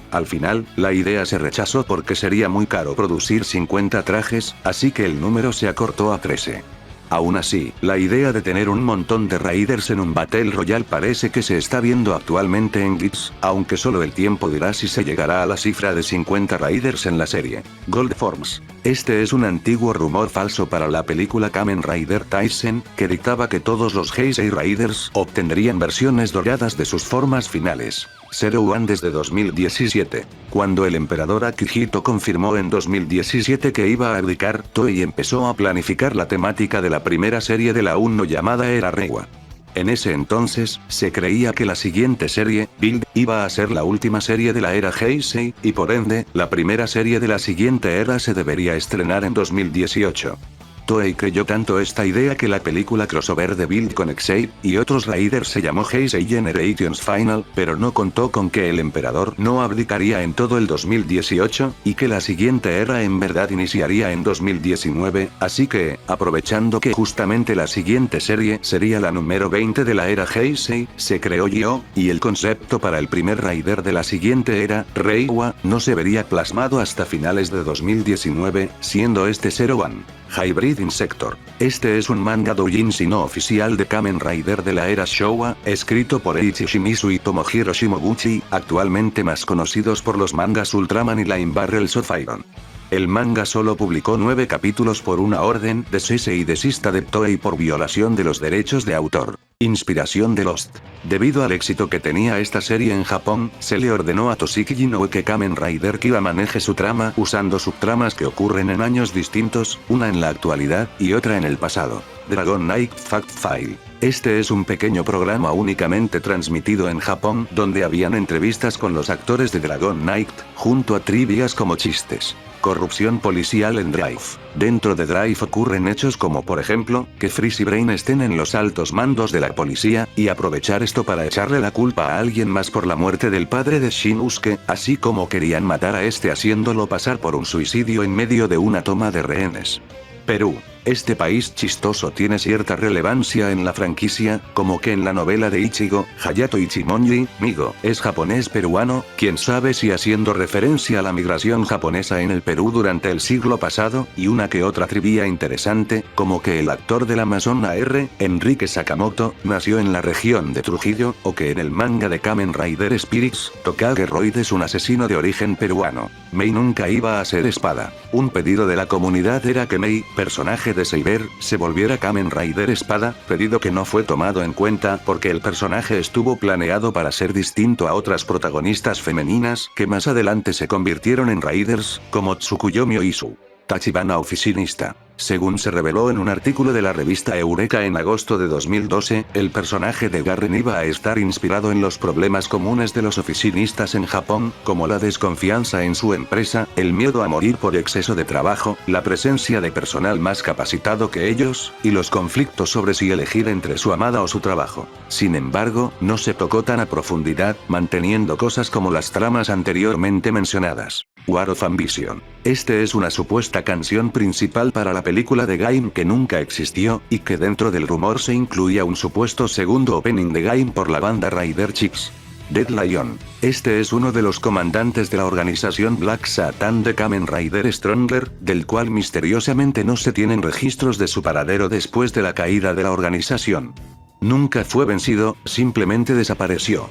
Al final, la idea se rechazó porque sería muy caro producir 50 trajes, así que el número se acortó a 13. Aún así, la idea de tener un montón de Raiders en un Battle Royale parece que se está viendo actualmente en Geeks, aunque solo el tiempo dirá si se llegará a la cifra de 50 Raiders en la serie. Gold Forms. Este es un antiguo rumor falso para la película Kamen Rider Taisen, que dictaba que todos los Heisei Raiders obtendrían versiones doradas de sus formas finales. Zero One desde 2017. Cuando el emperador Akihito confirmó en 2017 que iba a abdicar, Toei empezó a planificar la temática de la primera serie de la aún no llamada Era Reiwa. En ese entonces, se creía que la siguiente serie, Build, iba a ser la última serie de la era Heisei, y por ende, la primera serie de la siguiente era se debería estrenar en 2018. Toei creyó tanto esta idea que la película crossover de Build con X-Ape y otros Raiders se llamó Heisei Generations Final, pero no contó con que el emperador no abdicaría en todo el 2018, y que la siguiente era en verdad iniciaría en 2019, así que, aprovechando que justamente la siguiente serie sería la número 20 de la era Heisei, se creó Gyo, y el concepto para el primer Raider de la siguiente era, Reiwa, no se vería plasmado hasta finales de 2019, siendo este Zero One. Hybrid Insector. Este es un manga doujinshi no oficial de Kamen Rider de la era Showa, escrito por Eiichi Shimizu y Tomohiro Shimoguchi, actualmente más conocidos por los mangas Ultraman y Line Barrels of Iron. El manga solo publicó 9 capítulos por una orden de cese y desista de Toei por violación de los derechos de autor. Inspiración de Lost. Debido al éxito que tenía esta serie en Japón, se le ordenó a Toshiki Inoue que Kamen Rider Kiba maneje su trama usando subtramas que ocurren en años distintos, una en la actualidad y otra en el pasado. Dragon Knight Fact File. Este es un pequeño programa únicamente transmitido en Japón donde habían entrevistas con los actores de Dragon Knight, junto a trivias como chistes. Corrupción policial en Drive. Dentro de Drive ocurren hechos como por ejemplo, que Freeze y Brain estén en los altos mandos de la policía, y aprovechar esto para echarle la culpa a alguien más por la muerte del padre de Shinsuke, así como querían matar a este haciéndolo pasar por un suicidio en medio de una toma de rehenes. Perú. Este país chistoso tiene cierta relevancia en la franquicia, como que en la novela de Ichigo, Hayato Ichimonji, Migo, es japonés peruano, quién sabe si haciendo referencia a la migración japonesa en el Perú durante el siglo pasado, y una que otra trivia interesante, como que el actor del Amazon AR, Enrique Sakamoto, nació en la región de Trujillo, o que en el manga de Kamen Rider Spirits, Tokage Roid es un asesino de origen peruano. Mei nunca iba a ser espada. Un pedido de la comunidad era que Mei, personaje de Saber, se volviera Kamen Rider Espada, pedido que no fue tomado en cuenta porque el personaje estuvo planeado para ser distinto a otras protagonistas femeninas que más adelante se convirtieron en Raiders, como Tsukuyomi Oizu. Tachibana oficinista. Según se reveló en un artículo de la revista Eureka en agosto de 2012, el personaje de Garren iba a estar inspirado en los problemas comunes de los oficinistas en Japón, como la desconfianza en su empresa, el miedo a morir por exceso de trabajo, la presencia de personal más capacitado que ellos, y los conflictos sobre si elegir entre su amada o su trabajo. Sin embargo, no se tocó tan a profundidad, manteniendo cosas como las tramas anteriormente mencionadas. War of Ambition. Este es una supuesta canción principal para la película de Gaim que nunca existió, y que dentro del rumor se incluía un supuesto segundo opening de Gaim por la banda Rider Chicks. Dead Lion. Este es uno de los comandantes de la organización Black Satan de Kamen Rider Stronger, del cual misteriosamente no se tienen registros de su paradero después de la caída de la organización. Nunca fue vencido, simplemente desapareció.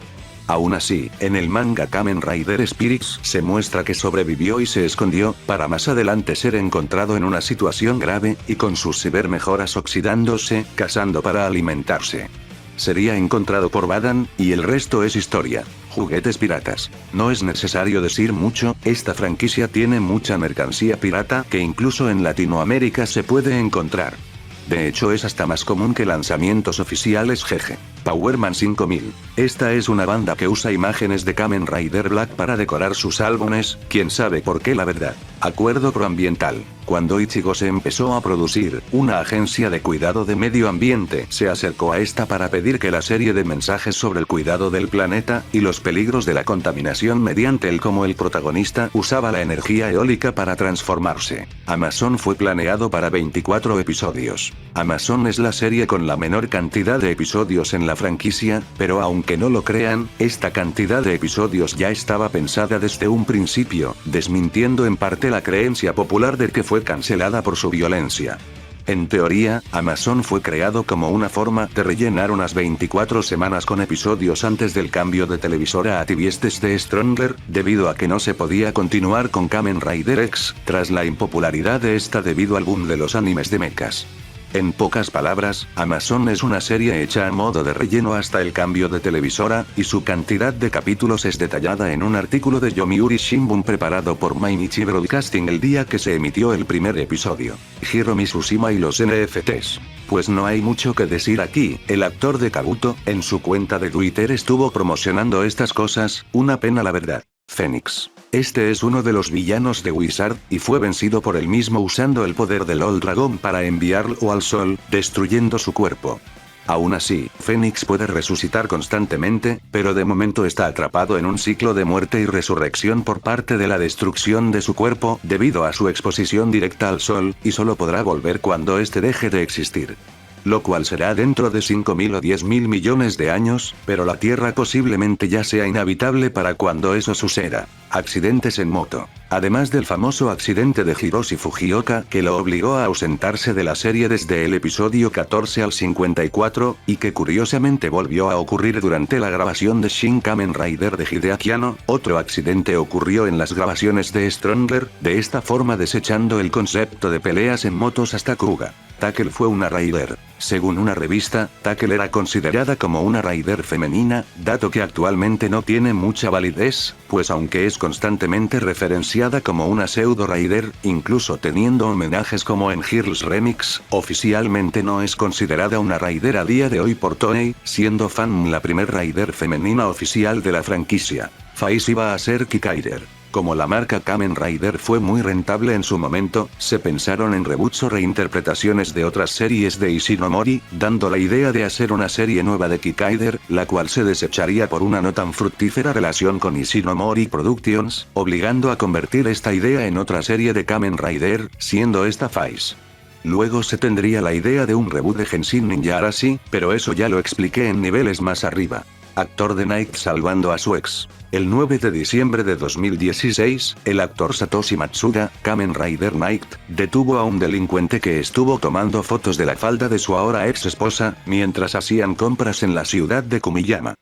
Aún así, en el manga Kamen Rider Spirits se muestra que sobrevivió y se escondió, para más adelante ser encontrado en una situación grave, y con sus cibermejoras oxidándose, cazando para alimentarse. Sería encontrado por Badan, y el resto es historia. Juguetes piratas. No es necesario decir mucho, esta franquicia tiene mucha mercancía pirata que incluso en Latinoamérica se puede encontrar. De hecho es hasta más común que lanzamientos oficiales GG. Powerman 5000. Esta es una banda que usa imágenes de Kamen Rider Black para decorar sus álbumes, quién sabe por qué la verdad. Acuerdo proambiental. Cuando Ichigo se empezó a producir, una agencia de cuidado de medio ambiente se acercó a esta para pedir que la serie de mensajes sobre el cuidado del planeta, y los peligros de la contaminación mediante el cómo el protagonista usaba la energía eólica para transformarse. Amazon fue planeado para 24 episodios. Amazon es la serie con la menor cantidad de episodios en la franquicia, pero aunque no lo crean, esta cantidad de episodios ya estaba pensada desde un principio, desmintiendo en parte la creencia popular de que fue cancelada por su violencia. En teoría, Amazon fue creado como una forma de rellenar unas 24 semanas con episodios antes del cambio de televisora a TBS desde Stronger, debido a que no se podía continuar con Kamen Rider X, tras la impopularidad de esta debido al boom de los animes de mechas. En pocas palabras, Amazon es una serie hecha a modo de relleno hasta el cambio de televisora, y su cantidad de capítulos es detallada en un artículo de Yomiuri Shimbun preparado por Mainichi Broadcasting el día que se emitió el primer episodio. Hiromi Tsushima y los NFTs. Pues no hay mucho que decir aquí, el actor de Kabuto, en su cuenta de Twitter estuvo promocionando estas cosas, una pena la verdad. Phoenix. Este es uno de los villanos de Wizard, y fue vencido por él mismo usando el poder del Old Dragon para enviarlo al sol, destruyendo su cuerpo. Aún así, Phoenix puede resucitar constantemente, pero de momento está atrapado en un ciclo de muerte y resurrección por parte de la destrucción de su cuerpo, debido a su exposición directa al sol, y solo podrá volver cuando este deje de existir. Lo cual será dentro de 5.000 o 10.000 millones de años, pero la Tierra posiblemente ya sea inhabitable para cuando eso suceda. Accidentes en moto. Además del famoso accidente de Hiroshi Fujioka que lo obligó a ausentarse de la serie desde el episodio 14 al 54, y que curiosamente volvió a ocurrir durante la grabación de Shin Kamen Rider de Hideaki Anno, otro accidente ocurrió en las grabaciones de Stronger, de esta forma desechando el concepto de peleas en motos hasta Kuga. Tackle fue una Rider. Según una revista, Tackle era considerada como una Rider femenina, dato que actualmente no tiene mucha validez, pues aunque es constantemente referenciada como una pseudo Rider, incluso teniendo homenajes como en Girls Remix, oficialmente no es considerada una Rider a día de hoy por Toei, siendo Fan la primer Rider femenina oficial de la franquicia. Faiz iba a ser Kikaider. Como la marca Kamen Rider fue muy rentable en su momento, se pensaron en reboots o reinterpretaciones de otras series de Ishinomori, dando la idea de hacer una serie nueva de Kikaider, la cual se desecharía por una no tan fructífera relación con Ishinomori Productions, obligando a convertir esta idea en otra serie de Kamen Rider, siendo esta Phase. Luego se tendría la idea de un reboot de Henshin Ninja Arashi, pero eso ya lo expliqué en niveles más arriba. Actor de Night salvando a su ex. El 9 de diciembre de 2016, el actor Satoshi Matsuda, Kamen Rider Night, detuvo a un delincuente que estuvo tomando fotos de la falda de su ahora ex esposa, mientras hacían compras en la ciudad de Kumiyama.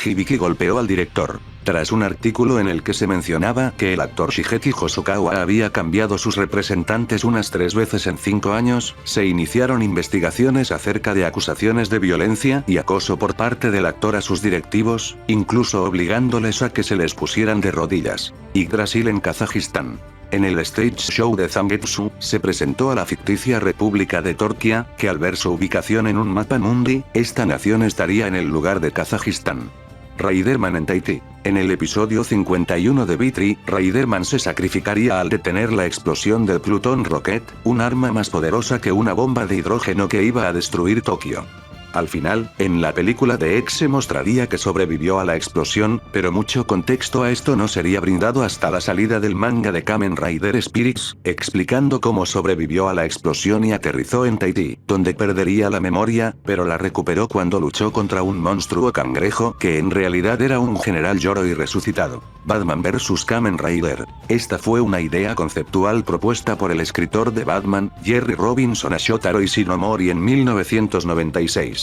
Hibiki golpeó al director. Tras un artículo en el que se mencionaba que el actor Shigeki Hosokawa había cambiado sus representantes unas 3 veces en 5 años, se iniciaron investigaciones acerca de acusaciones de violencia y acoso por parte del actor a sus directivos, incluso obligándoles a que se les pusieran de rodillas. Yggdrasil en Kazajistán. En el stage show de Zangetsu, se presentó a la ficticia República de Turquía, que al ver su ubicación en un mapa mundi, esta nación estaría en el lugar de Kazajistán. Raiderman en Tahití. En el episodio 51 de Vitri, Raiderman se sacrificaría al detener la explosión del Pluton Rocket, un arma más poderosa que una bomba de hidrógeno que iba a destruir Tokio. Al final, en la película de X se mostraría que sobrevivió a la explosión, pero mucho contexto a esto no sería brindado hasta la salida del manga de Kamen Rider Spirits, explicando cómo sobrevivió a la explosión y aterrizó en Tahití, donde perdería la memoria, pero la recuperó cuando luchó contra un monstruo cangrejo que en realidad era un general Yoroi resucitado. Batman vs Kamen Rider. Esta fue una idea conceptual propuesta por el escritor de Batman, Jerry Robinson a Shotaro Ishinomori en 1996.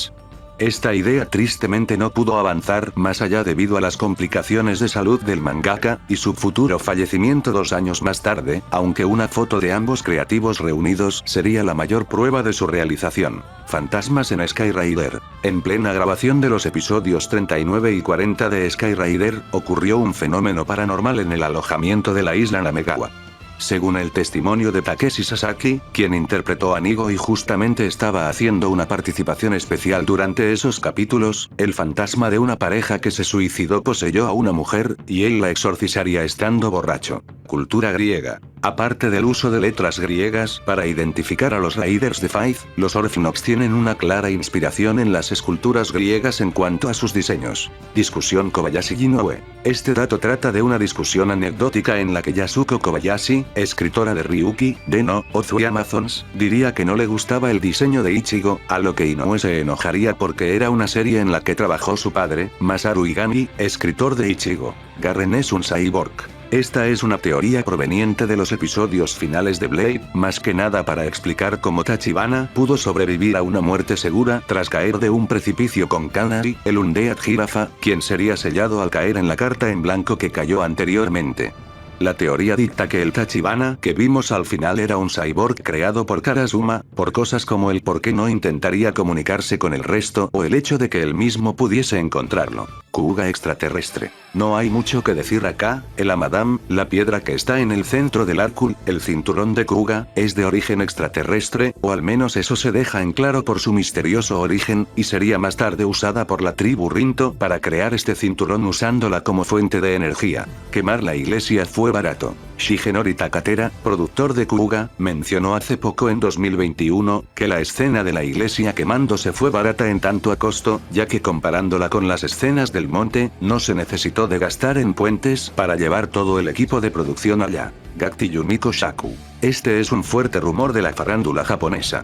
Esta idea tristemente no pudo avanzar más allá debido a las complicaciones de salud del mangaka, y su futuro fallecimiento 2 años más tarde, aunque una foto de ambos creativos reunidos sería la mayor prueba de su realización. Fantasmas en Sky Rider. En plena grabación de los episodios 39 y 40 de Sky Rider, ocurrió un fenómeno paranormal en el alojamiento de la isla Namegawa. Según el testimonio de Takeshi Sasaki, quien interpretó a Nigo y justamente estaba haciendo una participación especial durante esos capítulos, el fantasma de una pareja que se suicidó poseyó a una mujer, y él la exorcizaría estando borracho. Cultura griega. Aparte del uso de letras griegas para identificar a los Raiders de Faith, los Orphnox tienen una clara inspiración en las esculturas griegas en cuanto a sus diseños. Discusión Kobayashi-Inoue. Este dato trata de una discusión anecdótica en la que Yasuko Kobayashi, escritora de Ryuki, Deno, Ozu y Amazons, diría que no le gustaba el diseño de Ichigo, a lo que Inoue se enojaría porque era una serie en la que trabajó su padre, Masaru Igami, escritor de Ichigo. Garren es un cyborg. Esta es una teoría proveniente de los episodios finales de Blade, más que nada para explicar cómo Tachibana pudo sobrevivir a una muerte segura tras caer de un precipicio con Kanari, el Undead Jirafa, quien sería sellado al caer en la carta en blanco que cayó anteriormente. La teoría dicta que el Tachibana que vimos al final era un cyborg creado por Karasuma, por cosas como el por qué no intentaría comunicarse con el resto o el hecho de que él mismo pudiese encontrarlo. Kuuga extraterrestre. No hay mucho que decir acá, el Amadam, la piedra que está en el centro del Arkul, el cinturón de Kuuga, es de origen extraterrestre, o al menos eso se deja en claro por su misterioso origen, y sería más tarde usada por la tribu Rinto para crear este cinturón usándola como fuente de energía. Quemar la iglesia fue barato. Shigenori Takatera, productor de Kuuga, mencionó hace poco en 2021, que la escena de la iglesia quemándose fue barata en tanto a costo, ya que comparándola con las escenas del monte, no se necesitó de gastar en puentes para llevar todo el equipo de producción allá. Gact y Yumiko Shaku. Este es un fuerte rumor de la farándula japonesa.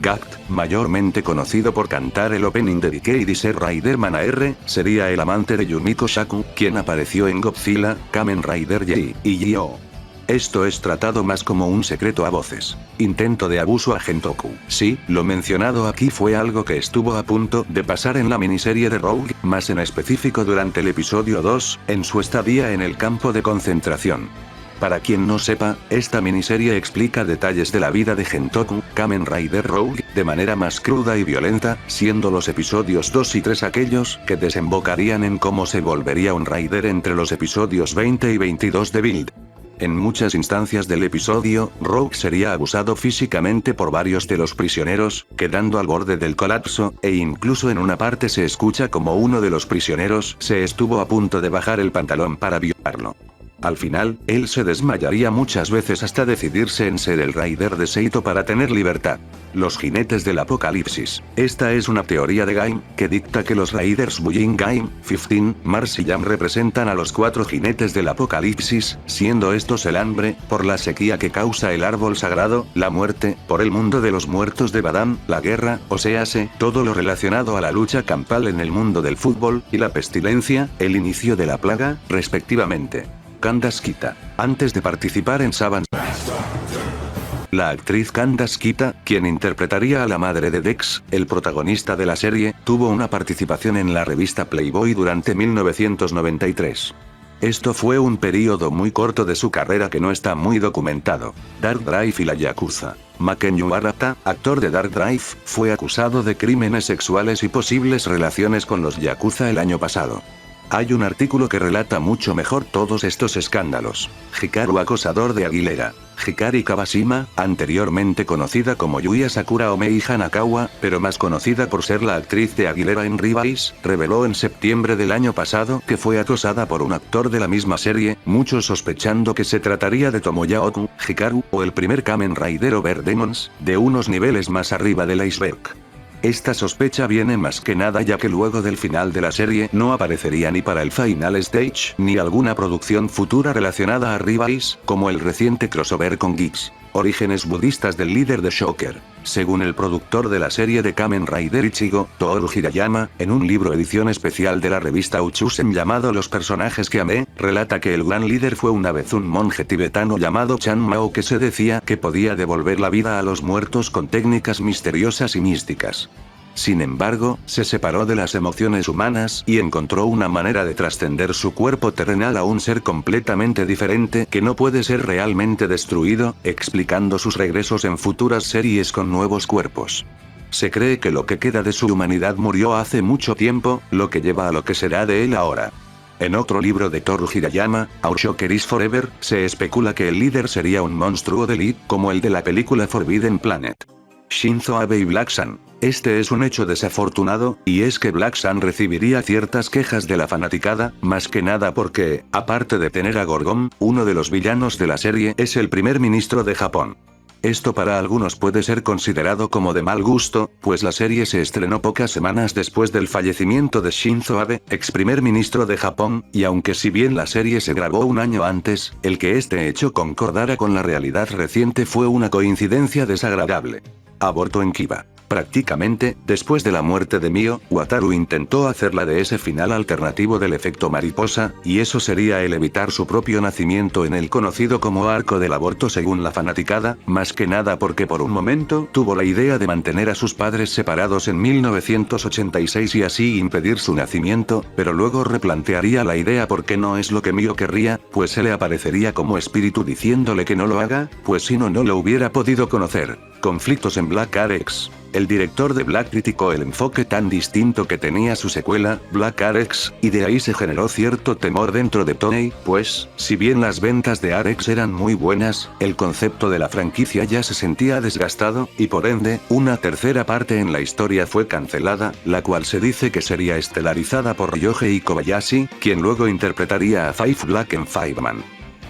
Gact, mayormente conocido por cantar el opening de Decade y ser Raiderman AR, sería el amante de Yumiko Shaku, quien apareció en Godzilla, Kamen Rider J y J.O. Esto es tratado más como un secreto a voces. Intento de abuso a Gentoku. Sí, lo mencionado aquí fue algo que estuvo a punto de pasar en la miniserie de Rogue, más en específico durante el episodio 2, en su estadía en el campo de concentración. Para quien no sepa, esta miniserie explica detalles de la vida de Gentoku, Kamen Rider Rogue, de manera más cruda y violenta, siendo los episodios 2 y 3 aquellos que desembocarían en cómo se volvería un Rider entre los episodios 20 y 22 de Build. En muchas instancias del episodio, Rogue sería abusado físicamente por varios de los prisioneros, quedando al borde del colapso, e incluso en una parte se escucha como uno de los prisioneros se estuvo a punto de bajar el pantalón para violarlo. Al final, él se desmayaría muchas veces hasta decidirse en ser el Raider de Seito para tener libertad. Los jinetes del apocalipsis. Esta es una teoría de Gaim, que dicta que los Raiders Bullin Gaim, 15, Mars y Yam representan a los 4 jinetes del apocalipsis, siendo estos el hambre, por la sequía que causa el árbol sagrado, la muerte, por el mundo de los muertos de Badam, la guerra, o séase, todo lo relacionado a la lucha campal en el mundo del fútbol, y la pestilencia, el inicio de la plaga, respectivamente. Candace Kita. Antes de participar en Savant, la actriz Candace Kita, quien interpretaría a la madre de Dex, el protagonista de la serie, tuvo una participación en la revista Playboy durante 1993. Esto fue un período muy corto de su carrera que no está muy documentado. Dark Drive y la Yakuza. Makenyu Arata, actor de Dark Drive, fue acusado de crímenes sexuales y posibles relaciones con los Yakuza el año pasado. Hay un artículo que relata mucho mejor todos estos escándalos. Hikaru acosador de Aguilera. Hikari Kawashima, anteriormente conocida como Yuya Sakura o Mei Hanakawa, pero más conocida por ser la actriz de Aguilera en Rebase, reveló en septiembre del año pasado que fue acosada por un actor de la misma serie, muchos sospechando que se trataría de Tomoya Oku, Hikaru, o el primer Kamen Rider Over Demons, de unos niveles más arriba del iceberg. Esta sospecha viene más que nada ya que luego del final de la serie no aparecería ni para el Final Stage ni alguna producción futura relacionada a Rebase, como el reciente crossover con Geeks. Orígenes budistas del líder de Shocker. Según el productor de la serie de Kamen Rider Ichigo, Toru Hirayama, en un libro edición especial de la revista Uchusen llamado Los personajes que amé, relata que el gran líder fue una vez un monje tibetano llamado Chan Mao que se decía que podía devolver la vida a los muertos con técnicas misteriosas y místicas. Sin embargo, se separó de las emociones humanas y encontró una manera de trascender su cuerpo terrenal a un ser completamente diferente que no puede ser realmente destruido, explicando sus regresos en futuras series con nuevos cuerpos. Se cree que lo que queda de su humanidad murió hace mucho tiempo, lo que lleva a lo que será de él ahora. En otro libro de Toru Hirayama, Our Shocker is Forever, se especula que el líder sería un monstruo de Lee, como el de la película Forbidden Planet. Shinzo Abe y Black Sun. Este es un hecho desafortunado, y es que Black Sun recibiría ciertas quejas de la fanaticada, más que nada porque, aparte de tener a Gorgon, uno de los villanos de la serie es el primer ministro de Japón. Esto para algunos puede ser considerado como de mal gusto, pues la serie se estrenó pocas semanas después del fallecimiento de Shinzo Abe, ex primer ministro de Japón, y aunque si bien la serie se grabó un año antes, el que este hecho concordara con la realidad reciente fue una coincidencia desagradable. Aborto en Kiba. Prácticamente, después de la muerte de Mio, Wataru intentó hacerla de ese final alternativo del efecto mariposa, y eso sería el evitar su propio nacimiento en el conocido como arco del aborto según la fanaticada, más que nada porque por un momento tuvo la idea de mantener a sus padres separados en 1986 y así impedir su nacimiento, pero luego replantearía la idea porque no es lo que Mio querría, pues se le aparecería como espíritu diciéndole que no lo haga, pues si no lo hubiera podido conocer. Conflictos en Black Arex. El director de Black criticó el enfoque tan distinto que tenía su secuela, Black Arex, y de ahí se generó cierto temor dentro de Toei, pues, si bien las ventas de Arex eran muy buenas, el concepto de la franquicia ya se sentía desgastado, y por ende, una tercera parte en la historia fue cancelada, la cual se dice que sería estelarizada por Ryohei Kobayashi, quien luego interpretaría a Five Black en Five Man.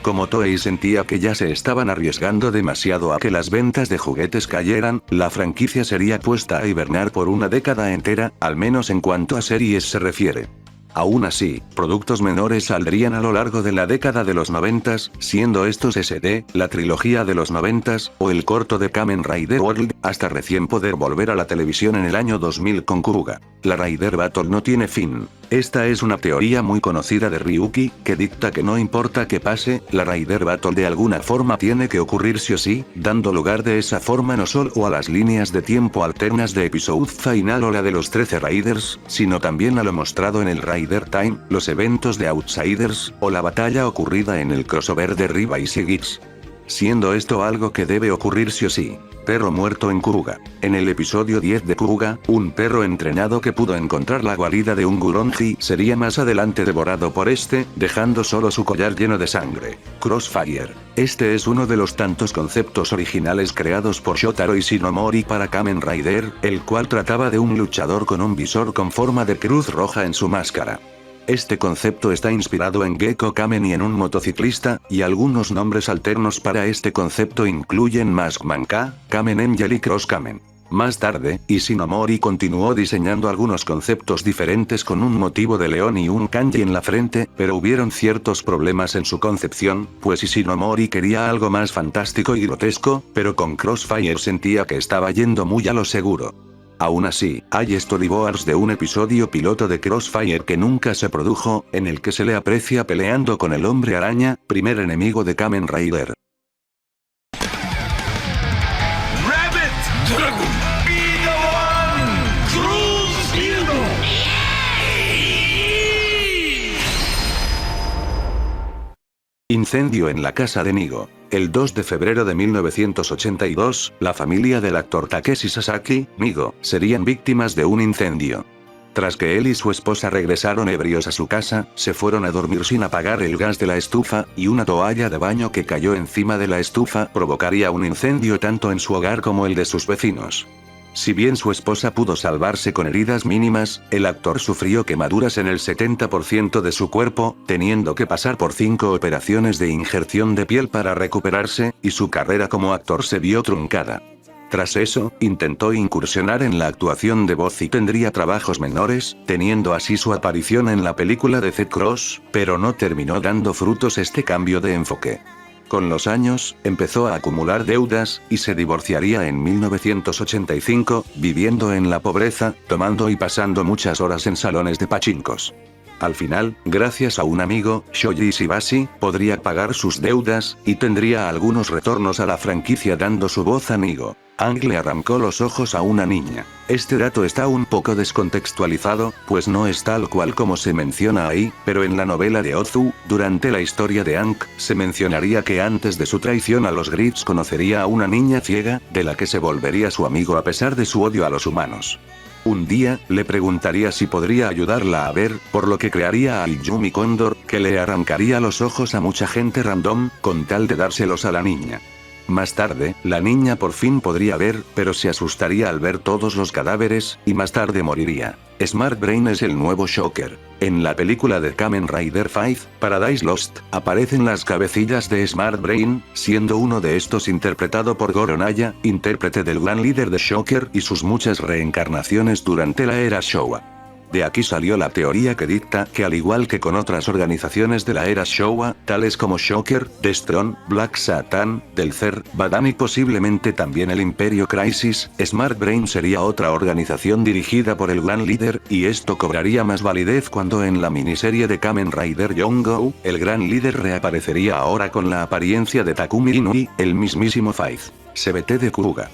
Como Toei sentía que ya se estaban arriesgando demasiado a que las ventas de juguetes cayeran, la franquicia sería puesta a hibernar por una década entera, al menos en cuanto a series se refiere. Aún así, productos menores saldrían a lo largo de la década de los 90, siendo estos SD, la trilogía de los 90, o el corto de Kamen Rider World, hasta recién poder volver a la televisión en el año 2000 con Kuruga. La Rider Battle no tiene fin. Esta es una teoría muy conocida de Ryuki, que dicta que no importa qué pase, la Rider Battle de alguna forma tiene que ocurrir sí o sí, dando lugar de esa forma no solo a las líneas de tiempo alternas de Episode Final o la de los 13 Riders, sino también a lo mostrado en el Rider Time, los eventos de Outsiders, o la batalla ocurrida en el crossover de Rebase y Geeks. siendo esto algo que debe ocurrir sí o sí. Perro muerto en Kuruga. En el episodio 10 de Kuruga, un perro entrenado que pudo encontrar la guarida de un Guronji sería más adelante devorado por este, dejando solo su collar lleno de sangre. Crossfire. Este es uno de los tantos conceptos originales creados por Shotaro Ishinomori para Kamen Rider, el cual trataba de un luchador con un visor con forma de cruz roja en su máscara. Este concepto está inspirado en Gekko Kamen y en un motociclista, y algunos nombres alternos para este concepto incluyen Maskman K, Kamen Angel y Cross Kamen. Más tarde, Ishinomori continuó diseñando algunos conceptos diferentes con un motivo de león y un kanji en la frente, pero hubieron ciertos problemas en su concepción, pues Ishinomori quería algo más fantástico y grotesco, pero con Crossfire sentía que estaba yendo muy a lo seguro. Aún así, hay storyboards de un episodio piloto de Crossfire que nunca se produjo, en el que se le aprecia peleando con el Hombre Araña, primer enemigo de Kamen Rider. Incendio en la casa de Nigo. El 2 de febrero de 1982, la familia del actor Takeshi Sasaki, Nigo, serían víctimas de un incendio. Tras que él y su esposa regresaron ebrios a su casa, se fueron a dormir sin apagar el gas de la estufa, y una toalla de baño que cayó encima de la estufa provocaría un incendio tanto en su hogar como el de sus vecinos. Si bien su esposa pudo salvarse con heridas mínimas, el actor sufrió quemaduras en el 70% de su cuerpo, teniendo que pasar por 5 operaciones de injerción de piel para recuperarse, y su carrera como actor se vio truncada. Tras eso, intentó incursionar en la actuación de voz y tendría trabajos menores, teniendo así su aparición en la película de Z-Cross, pero no terminó dando frutos este cambio de enfoque. Con los años, empezó a acumular deudas, y se divorciaría en 1985, viviendo en la pobreza, tomando y pasando muchas horas en salones de pachincos. Al final, gracias a un amigo, Shoji Ishibashi, podría pagar sus deudas, y tendría algunos retornos a la franquicia dando su voz a Nigo. Ang le arrancó los ojos a una niña. Este dato está un poco descontextualizado, pues no es tal cual como se menciona ahí, pero en la novela de Ozu, durante la historia de Ang, se mencionaría que antes de su traición a los Grids conocería a una niña ciega, de la que se volvería su amigo a pesar de su odio a los humanos. Un día, le preguntaría si podría ayudarla a ver, por lo que crearía a Izumi Condor, que le arrancaría los ojos a mucha gente random, con tal de dárselos a la niña. Más tarde, la niña por fin podría ver, pero se asustaría al ver todos los cadáveres, y más tarde moriría. Smart Brain es el nuevo Shocker. En la película de Kamen Rider 5, Paradise Lost, aparecen las cabecillas de Smart Brain, siendo uno de estos interpretado por Goro Naya, intérprete del gran líder de Shocker y sus muchas reencarnaciones durante la era Showa. De aquí salió la teoría que dicta que al igual que con otras organizaciones de la era Showa, tales como Shocker, Destron, Black Satan, Delcer, Badam y posiblemente también el Imperio Crisis, Smart Brain sería otra organización dirigida por el gran líder, y esto cobraría más validez cuando en la miniserie de Kamen Rider Yongo, el gran líder reaparecería ahora con la apariencia de Takumi Inui, el mismísimo Faith. CBT de Kuruga.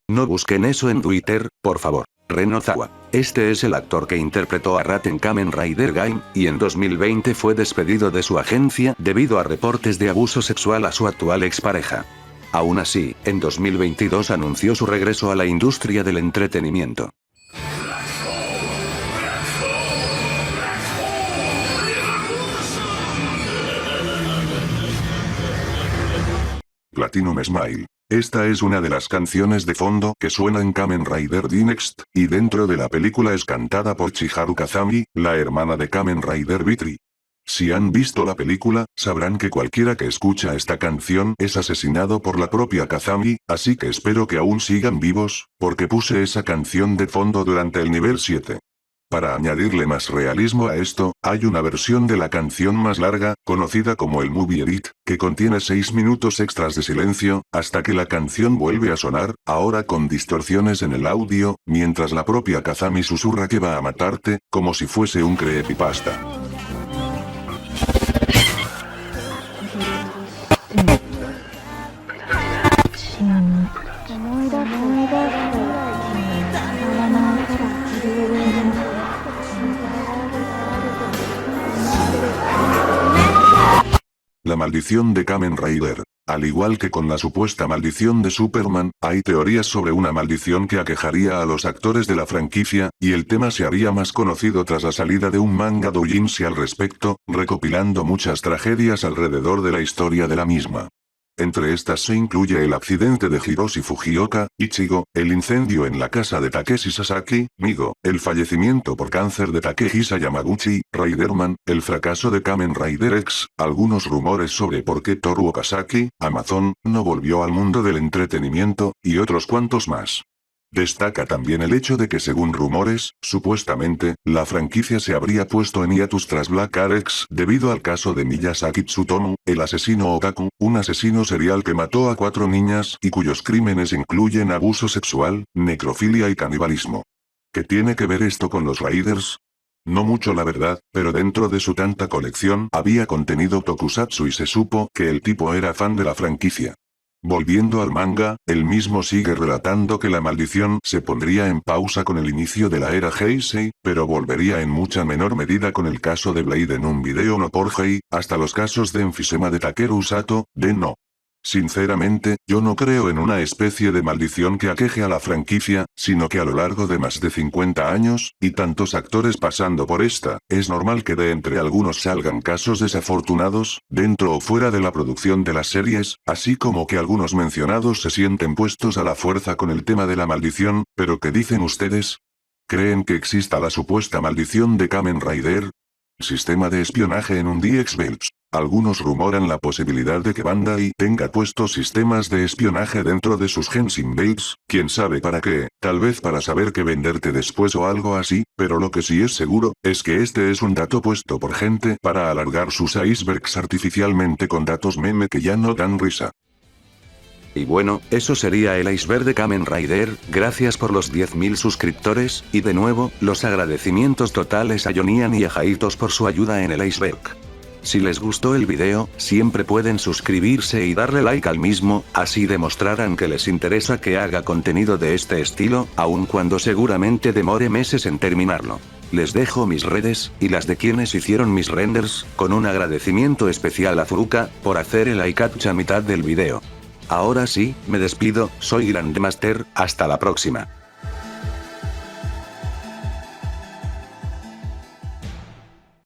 No busquen eso en Twitter, por favor. Ren Ozawa. Este es el actor que interpretó a Rat en Kamen Rider Gaim, y en 2020 fue despedido de su agencia debido a reportes de abuso sexual a su actual expareja. Aún así, en 2022 anunció su regreso a la industria del entretenimiento. Platinum Smile. Esta es una de las canciones de fondo que suena en Kamen Rider D-Next, y dentro de la película es cantada por Chiharu Kazami, la hermana de Kamen Rider Vitri. Si han visto la película, sabrán que cualquiera que escucha esta canción es asesinado por la propia Kazami, así que espero que aún sigan vivos, porque puse esa canción de fondo durante el nivel 7. Para añadirle más realismo a esto, hay una versión de la canción más larga, conocida como el Movie Edit, que contiene 6 minutos extras de silencio, hasta que la canción vuelve a sonar, ahora con distorsiones en el audio, mientras la propia Kazami susurra que va a matarte, como si fuese un creepypasta. la maldición de Kamen Rider. Al igual que con la supuesta maldición de Superman, hay teorías sobre una maldición que aquejaría a los actores de la franquicia, y el tema se haría más conocido tras la salida de un manga doujinshi al respecto, recopilando muchas tragedias alrededor de la historia de la misma. Entre estas se incluye el accidente de Hiroshi Fujioka, Ichigo, el incendio en la casa de Takeshi Sasaki, Migo, el fallecimiento por cáncer de Takehisa Yamaguchi, Riderman, el fracaso de Kamen Rider X, algunos rumores sobre por qué Toru Okazaki, Amazon, no volvió al mundo del entretenimiento, y otros cuantos más. Destaca también el hecho de que según rumores, supuestamente, la franquicia se habría puesto en hiatus tras Black Arex debido al caso de Miyazaki Tsutomu, el asesino otaku, un asesino serial que mató a 4 niñas y cuyos crímenes incluyen abuso sexual, necrofilia y canibalismo. ¿Qué tiene que ver esto con los Raiders? No mucho la verdad, pero dentro de su tanta colección había contenido tokusatsu y se supo que el tipo era fan de la franquicia. Volviendo al manga, él mismo sigue relatando que la maldición se pondría en pausa con el inicio de la era Heisei, pero volvería en mucha menor medida con el caso de Blade en un video no por Hei, hasta los casos de enfisema de Takeru Sato, de No. Sinceramente, yo no creo en una especie de maldición que aqueje a la franquicia, sino que a lo largo de más de 50 años, y tantos actores pasando por esta, es normal que de entre algunos salgan casos desafortunados, dentro o fuera de la producción de las series, así como que algunos mencionados se sienten puestos a la fuerza con el tema de la maldición, pero ¿qué dicen ustedes? ¿Creen que exista la supuesta maldición de Kamen Rider? Sistema de espionaje en un DX Belts. Algunos rumoran la posibilidad de que Bandai tenga puestos sistemas de espionaje dentro de sus Henshin Belts, quién sabe para qué, tal vez para saber qué venderte después o algo así, pero lo que sí es seguro, es que este es un dato puesto por gente para alargar sus icebergs artificialmente con datos meme que ya no dan risa. Y bueno, eso sería el iceberg de Kamen Rider, gracias por los 10.000 suscriptores, y de nuevo, los agradecimientos totales a Jonian y a Jaitos por su ayuda en el iceberg. Si les gustó el video, siempre pueden suscribirse y darle like al mismo, así demostrarán que les interesa que haga contenido de este estilo, aun cuando seguramente demore meses en terminarlo. Les dejo mis redes, y las de quienes hicieron mis renders, con un agradecimiento especial a Furuka, por hacer el eye catch a mitad del video. Ahora sí, me despido, soy Grandmaster, hasta la próxima.